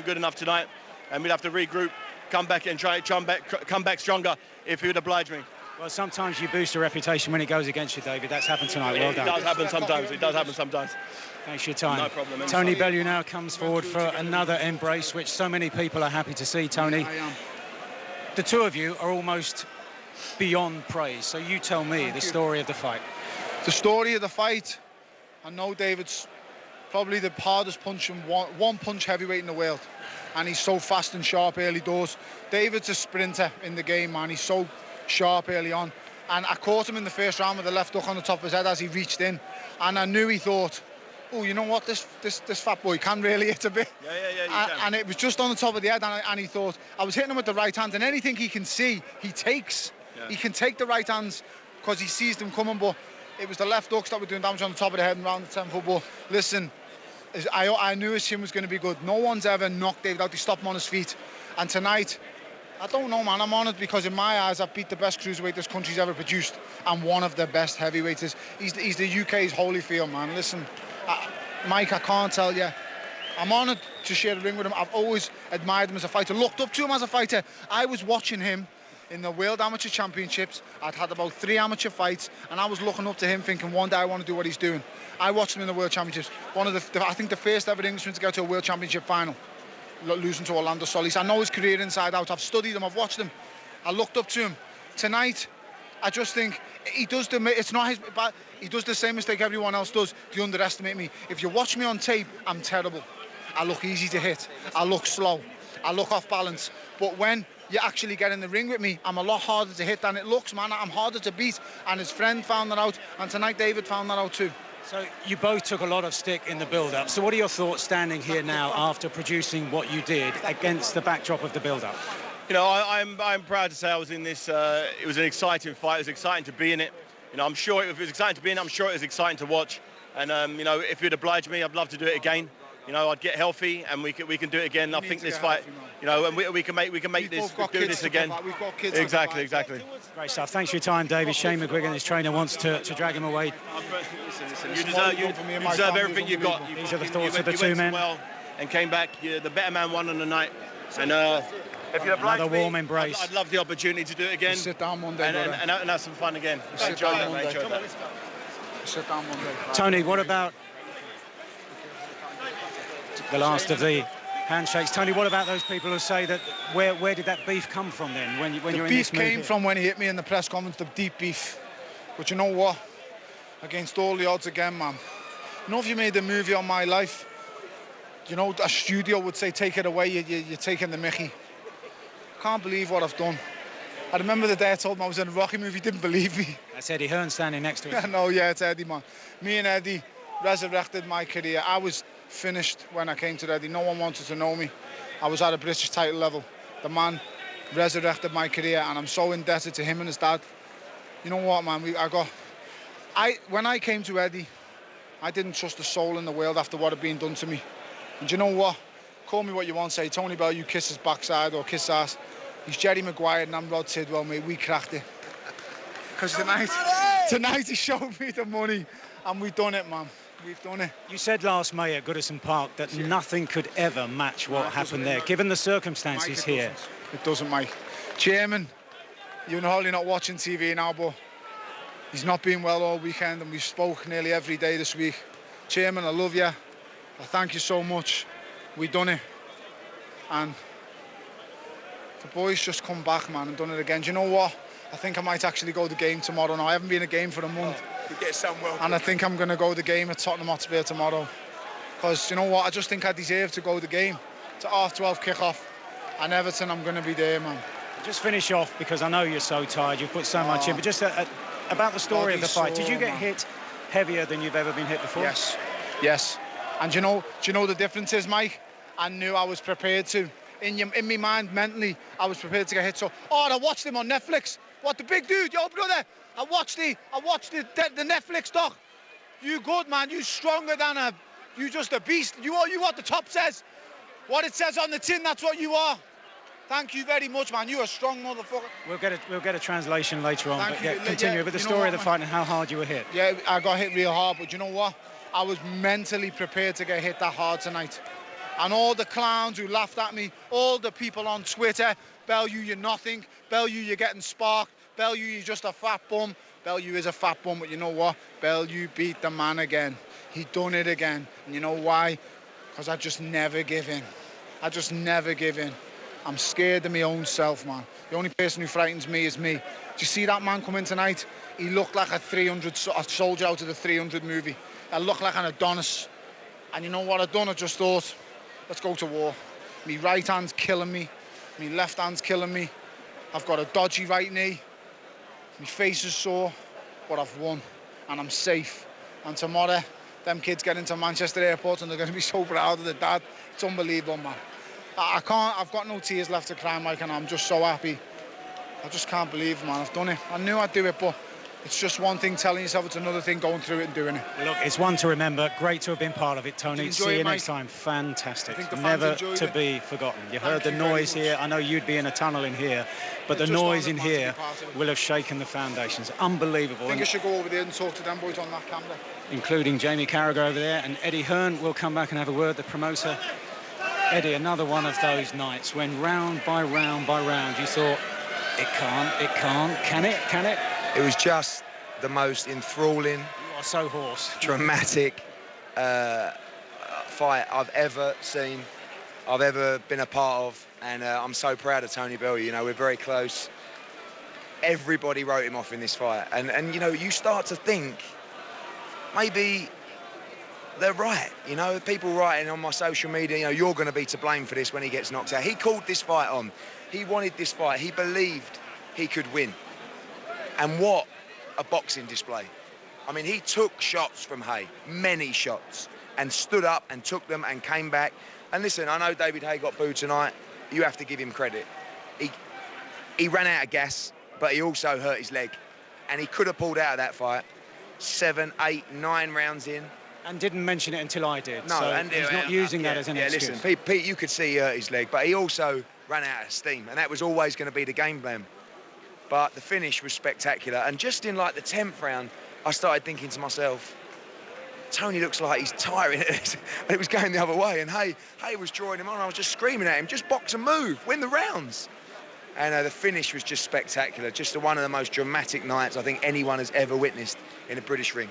C: good enough tonight. And we'd have to regroup, come back and come back stronger if he would oblige me.
B: Well, sometimes you boost a reputation when it goes against you, David. That's happened tonight. Well done.
C: It does happen sometimes. It does happen sometimes.
B: Thanks for your time.
C: No problem.
B: Tony Bellew now comes forward for another embrace, which so many people are happy to see, Tony.
I: I am.
B: The two of you are almost beyond praise. So you tell me the story of the fight.
I: The story of the fight, I know David's probably the hardest punching one punch heavyweight in the world, and he's so fast and sharp early doors. David's a sprinter in the game, man. He's so sharp early on, and I caught him in the first round with a left hook on the top of his head as he reached in, and I knew he thought, oh, you know what, this fat boy can really hit a bit.
C: Yeah,
I: and it was just on the top of the head, and he thought, I was hitting him with the right hand, and anything he can see, he takes. He can take the right hands because he sees them coming, but it was the left hooks that were doing damage on the top of the head and round the 10-foot. But listen, I knew his chin was going to be good. No one's ever knocked David out. They stopped him on his feet. And tonight, I don't know, man. I'm honoured because in my eyes, I've beat the best cruiserweight this country's ever produced and one of the best heavyweights. He's the UK's Holyfield, man. Listen, Mike, I can't tell you. I'm honoured to share the ring with him. I've always admired him as a fighter, looked up to him as a fighter. I was watching him in the World Amateur Championships. I'd had about 3 amateur fights, and I was looking up to him thinking, one day I want to do what he's doing. I watched him in the World Championships. One of I think the first ever Englishman to go to a World Championship final, losing to Orlando Solis. I know his career inside out. I've studied him. I've watched him. I looked up to him. Tonight, I just think he does he does the same mistake everyone else does. They underestimate me. If you watch me on tape, I'm terrible. I look easy to hit. I look slow. I look off balance. But when you actually get in the ring with me, I'm a lot harder to hit than it looks, man. I'm harder to beat. And his friend found that out. And tonight, David found that out too.
B: So you both took a lot of stick in the build-up. So what are your thoughts standing here now after producing what you did against the backdrop of the build-up?
C: You know, I'm proud to say I was in this. It was an exciting fight. It was exciting to be in it. You know, I'm sure if it was exciting to be in, I'm sure it was exciting to watch. And you know, if you'd oblige me, I'd love to do it again. You know, I'd get healthy and we can do it again. I think this fight, you know, and we can make this, do this again.
I: We've got kids.
C: Exactly.
B: Great stuff. Thanks for your time, David. Shane McGuigan, his trainer, wants to drag him away.
C: Listen, you deserve everything you got.
B: These are the thoughts of the two men.
C: Well, and came back. The better man won on the night. And if you oblige
B: another warm embrace.
C: I'd love the opportunity to do it again.
I: We'll sit down one day,
C: and have some fun again.
I: Sit down one day. Sit down one day.
B: Tony, what about the last of the handshakes? Tony, what about those people who say that where did that beef come from then when you're in this mood?
I: The beef came from when he hit me in the press conference, the deep beef. But you know what? Against all the odds again, man. You know, if you made a movie on my life, you know, a studio would say, take it away, you're taking the mickey. Can't believe what I've done. I remember the day I told him I was in a Rocky movie, he didn't believe me.
B: That's Eddie Hearn standing next to us.
I: No, yeah, it's Eddie, man. Me and Eddie resurrected my career. I was finished when I came to Eddie. No one wanted to know me. I was at a British title level. The man resurrected my career, and I'm so indebted to him and his dad. You know what, man? When I came to Eddie, I didn't trust a soul in the world after what had been done to me. And you know what? Call me what you want, say Tony Bellew, you kiss his backside or kiss ass. He's Jerry Maguire and I'm Rod Tidwell, mate. We cracked it. Because tonight he showed me the money, and we've done it, man. We've done it.
B: You said last May at Goodison Park that nothing could ever match what happened there, given the circumstances here.
I: It doesn't, Mike. Chairman, you're hardly not watching TV now, but he's not been well all weekend, and we've spoke nearly every day this week. Chairman, I love you. I thank you so much. We've done it. And the boys just come back, man, and done it again. Do you know what? I think I might actually go the game tomorrow now. I haven't been a game for a month. And I think I'm going to go the game at Tottenham Hotspur tomorrow. Because, you know what, I just think I deserve to go the game. It's a 12:30 kick-off. And Everton, I'm going to be there, man.
B: Just finish off, because I know you're so tired. You've put so much in. But just about the story of the fight. Did you get hit heavier than you've ever been hit before?
I: Yes. And do you know the difference is, Mike? I knew I was prepared to. In my mind, mentally, I was prepared to get hit. So, I watched him on Netflix. What, the big dude, yo, brother? I watched the Netflix doc. You good, man. You stronger than you just a beast. You are what the top says. What it says on the tin, that's what you are. Thank you very much, man. You're a strong motherfucker.
B: We'll get a translation later on. But continue with the story of the fight and how hard you were hit.
I: Yeah, I got hit real hard, but you know what? I was mentally prepared to get hit that hard tonight. And all the clowns who laughed at me, all the people on Twitter, Bellew, you're nothing. Bellew, you're getting sparked. Bellew, you're just a fat bum. Bellew is a fat bum, but you know what? Bellew beat the man again. He done it again. And you know why? Because I just never give in. I just never give in. I'm scared of my own self, man. The only person who frightens me is me. Do you see that man come in tonight? He looked like a soldier out of the 300 movie. I looked like an Adonis. And you know what I've done? I just thought, let's go to war. My right hand's killing me. My left hand's killing me. I've got a dodgy right knee. My face is sore, but I've won. And I'm safe. And tomorrow, them kids get into Manchester Airport and they're going to be so proud of their dad. It's unbelievable, man. I can't, I've got no tears left to cry, Mike, and I'm just so happy. I just can't believe, man, I've done it. I knew I'd do it, but it's just one thing telling yourself, it's another thing going through it and doing it.
B: Look, it's one to remember. Great to have been part of it, Tony. See you next time. Fantastic. Never to be forgotten. You heard the noise here. I know you'd be in a tunnel in here, but the noise in here will have shaken the foundations. Unbelievable.
I: I think I should go over there and talk to them boys on that camera.
B: Including Jamie Carragher over there, and Eddie Hearn will come back and have a word, the promoter. Eddie, another one of those nights when round by round by round you thought, it can't, can it?
J: It was just the most enthralling,
B: you are so hoarse,
J: dramatic fight I've ever seen, I've ever been a part of, and I'm so proud of Tony Bellew. You know, we're very close. Everybody wrote him off in this fight, and you know, you start to think maybe they're right. You know, people writing on my social media, you know, you're going to be to blame for this when he gets knocked out. He called this fight on. He wanted this fight. He believed he could win. And what a boxing display. I mean, he took shots from Haye, many shots, and stood up and took them and came back. And listen, I know David Haye got booed tonight. You have to give him credit. He ran out of gas, but he also hurt his leg. And he could have pulled out of that fight 7, 8, 9 rounds in.
B: And didn't mention it until I did.
J: No,
B: so
J: and
B: he's not using that as an excuse.
J: Listen, Pete, you could see he hurt his leg, but he also ran out of steam, and that was always going to be the game plan. But the finish was spectacular, and just in like the 10th round, I started thinking to myself, Tony looks like he's tiring it, and it was going the other way, and Haye was drawing him on. I was just screaming at him, just box and move, win the rounds. And the finish was just spectacular, just one of the most dramatic nights I think anyone has ever witnessed in a British ring.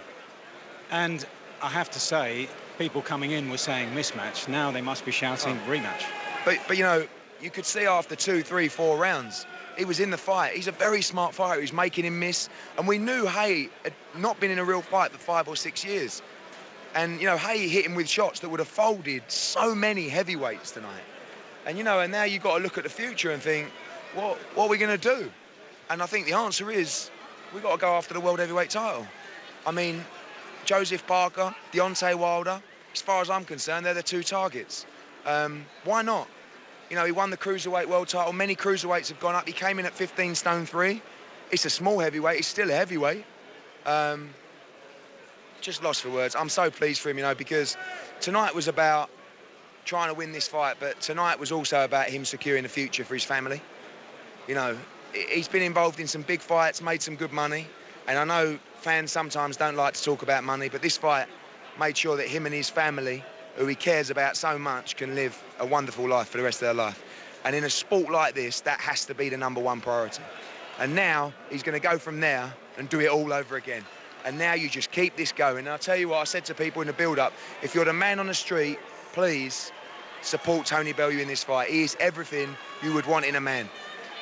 B: And I have to say, people coming in were saying mismatch. Now they must be shouting rematch.
J: But you know, you could see after 2, 3, 4 rounds, he was in the fight. He's a very smart fighter. He's making him miss. And we knew Haye had not been in a real fight for 5 or 6 years. And, you know, Haye hit him with shots that would have folded so many heavyweights tonight. And, you know, and now you've got to look at the future and think, what are we going to do? And I think the answer is, we've got to go after the world heavyweight title. I mean, Joseph Parker, Deontay Wilder, as far as I'm concerned, they're the 2 targets. Why not? You know, he won the cruiserweight world title. Many cruiserweights have gone up. He came in at 15 stone 3. It's a small heavyweight. He's still a heavyweight. Just lost for words. I'm so pleased for him, you know, because tonight was about trying to win this fight, but tonight was also about him securing the future for his family. You know, he's been involved in some big fights, made some good money, and I know fans sometimes don't like to talk about money, but this fight made sure that him and his family, who he cares about so much, can live a wonderful life for the rest of their life. And in a sport like this, that has to be the #1 priority. And now he's going to go from there and do it all over again. And now you just keep this going. And I'll tell you what I said to people in the build-up, if you're the man on the street, please support Tony Bellew in this fight. He is everything you would want in a man.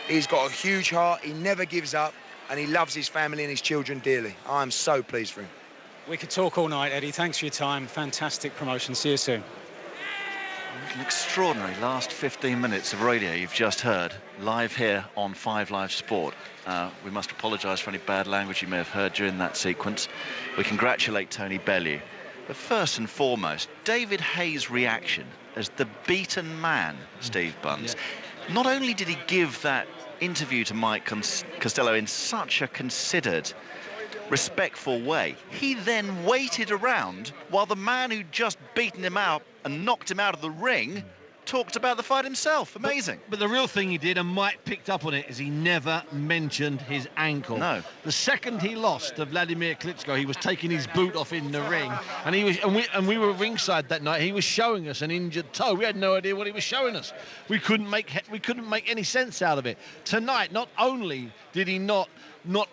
J: He's got a huge heart, he never gives up, and he loves his family and his children dearly. I'm so pleased for him.
B: We could talk all night, Eddie. Thanks for your time. Fantastic promotion. See you soon.
A: An extraordinary last 15 minutes of radio you've just heard, live here on 5 Live Sport. We must apologise for any bad language you may have heard during that sequence. We congratulate Tony Bellew. But first and foremost, David Haye's reaction as the beaten man, Steve Bunce. Yeah. Not only did he give that interview to Mike Costello in such a considered, respectful way, he then waited around while the man who'd just beaten him out and knocked him out of the ring talked about the fight himself. Amazing.
E: But the real thing he did, and Mike picked up on it, is he never mentioned his ankle.
A: No.
E: The second he lost to Vladimir Klitschko, he was taking his boot off in the ring, and we were ringside that night. He was showing us an injured toe. We had no idea what he was showing us. We couldn't make any sense out of it. Tonight, not only did he not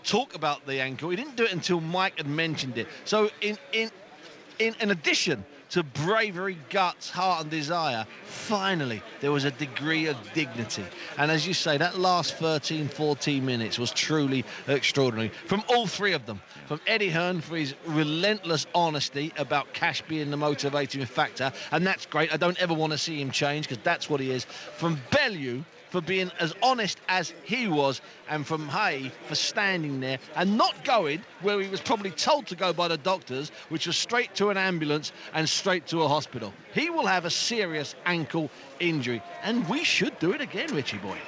E: talk about the ankle, he didn't do it until Mike had mentioned it. So in addition to bravery, guts, heart and desire, finally there was a degree of dignity. And as you say, that last 13-14 minutes was truly extraordinary from all three of them. From Eddie Hearn for his relentless honesty about cash being the motivating factor, and that's great. I don't ever want to see him change, because that's what he is. From Bellew for being as honest as he was, and from Haye for standing there and not going where he was probably told to go by the doctors, which was straight to an ambulance and straight to a hospital. He will have a serious ankle injury, and we should do it again, Richie boy.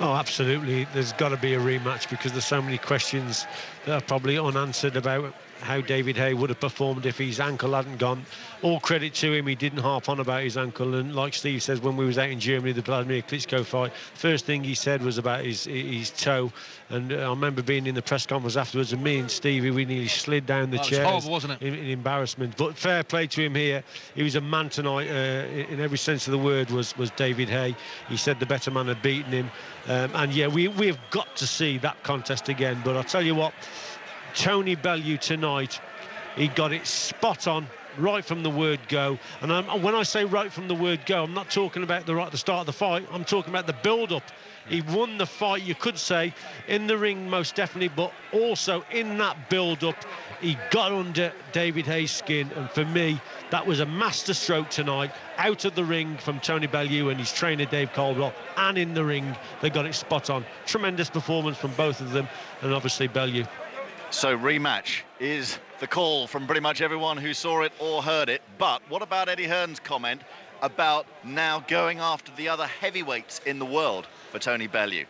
K: Oh, absolutely. There's got to be a rematch, because there's so many questions that are probably unanswered about how David Haye would have performed if his ankle hadn't gone. All credit to him, he didn't harp on about his ankle, and like Steve says, when we was out in Germany, the Vladimir Klitschko fight, first thing he said was about his toe, and I remember being in the press conference afterwards, and me and Stevie, we nearly slid down the chairs.
E: It was horrible, wasn't it?
K: In embarrassment. But fair play to him here. He was a man tonight, in every sense of the word, was David Haye. He said the better man had beaten him, and yeah, we've got to see that contest again. But I'll tell you what, Tony Bellew tonight, he got it spot on right from the word go. And when I say right from the word go, I'm not talking about the start of the fight. I'm talking about the build-up. He won the fight, you could say, in the ring most definitely, but also in that build-up, he got under David Haye's skin. And for me, that was a masterstroke tonight, out of the ring from Tony Bellew and his trainer Dave Caldwell, and in the ring, they got it spot on. Tremendous performance from both of them, and obviously Bellew.
A: So rematch is the call from pretty much everyone who saw it or heard it. But what about Eddie Hearn's comment about now going after the other heavyweights in the world for Tony Bellew?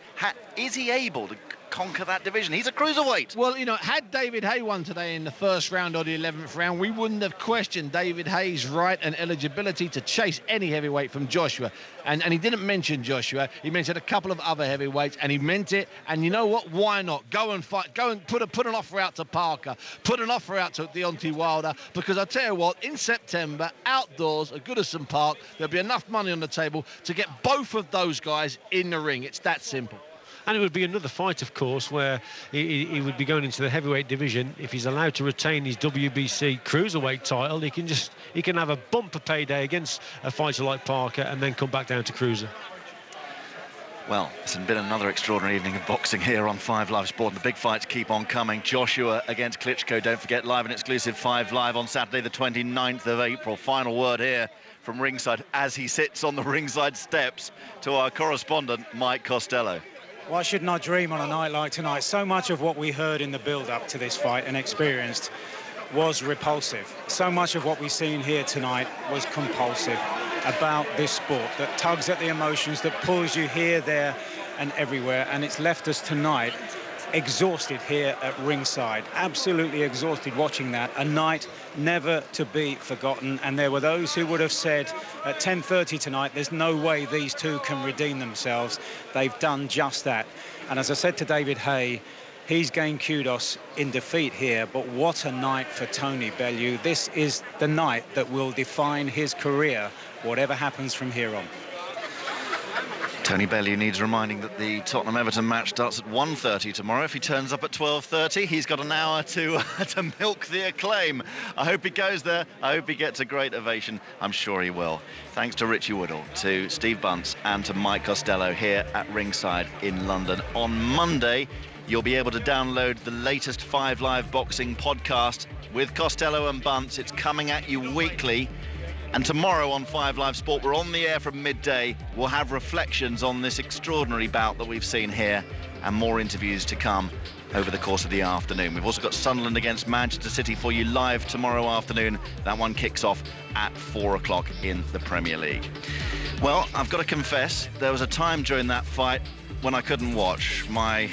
A: Is he able to conquer that division? He's a cruiserweight.
E: Well, you know, had David Haye won today in the first round or the 11th round, we wouldn't have questioned David Haye's right and eligibility to chase any heavyweight from Joshua. And he didn't mention Joshua. He mentioned a couple of other heavyweights, and he meant it. And you know what? Why not? Go and fight. Go and put an offer out to Parker. Put an offer out to Deontay Wilder. Because I tell you what, in September, outdoors at Goodison Park, there'll be enough money on the table to get both of those guys in the ring. It's that simple.
K: And it would be another fight, of course, where he would be going into the heavyweight division. If he's allowed to retain his WBC cruiserweight title, he can have a bumper payday against a fighter like Parker and then come back down to cruiser.
A: Well, it's been another extraordinary evening of boxing here on 5 Live Sport. The big fights keep on coming. Joshua against Klitschko, don't forget, live and exclusive 5 Live on Saturday the 29th of April. Final word here from ringside as he sits on the ringside steps to our correspondent, Mike Costello.
L: Why shouldn't I dream on a night like tonight? So much of what we heard in the build-up to this fight and experienced was repulsive. So much of what we've seen here tonight was compulsive about this sport that tugs at the emotions, that pulls you here, there and everywhere. And it's left us tonight exhausted here at ringside, absolutely exhausted watching that. A night never to be forgotten. And there were those who would have said at 10:30 tonight, there's no way these two can redeem themselves. They've done just that. And as I said to David Haye, he's gained kudos in defeat here, but what a night for Tony Bellew. This is the night that will define his career, whatever happens from here on.
A: Tony Bellew needs reminding that the Tottenham-Everton match starts at 1:30 tomorrow. If he turns up at 12:30, he's got an hour to milk the acclaim. I hope he goes there. I hope he gets a great ovation. I'm sure he will. Thanks to Richie Woodall, to Steve Bunce and to Mike Costello here at ringside in London. On Monday, you'll be able to download the latest 5 Live Boxing podcast with Costello and Bunce. It's coming at you weekly. And tomorrow on 5 Live Sport, we're on the air from midday. We'll have reflections on this extraordinary bout that we've seen here and more interviews to come over the course of the afternoon. We've also got Sunderland against Manchester City for you live tomorrow afternoon. That one kicks off at 4 o'clock in the Premier League. Well, I've got to confess, there was a time during that fight when I couldn't watch. My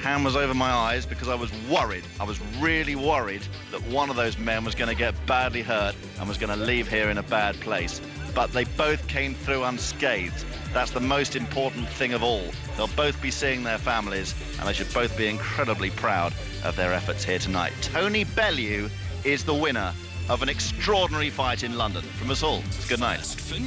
A: hand was over my eyes because I was worried. I was really worried that one of those men was going to get badly hurt and was going to leave here in a bad place. but they both came through unscathed. That's the most important thing of all. They'll both be seeing their families, and they should both be incredibly proud of their efforts here tonight. Tony Bellew is the winner of an extraordinary fight in London. From us all, good night.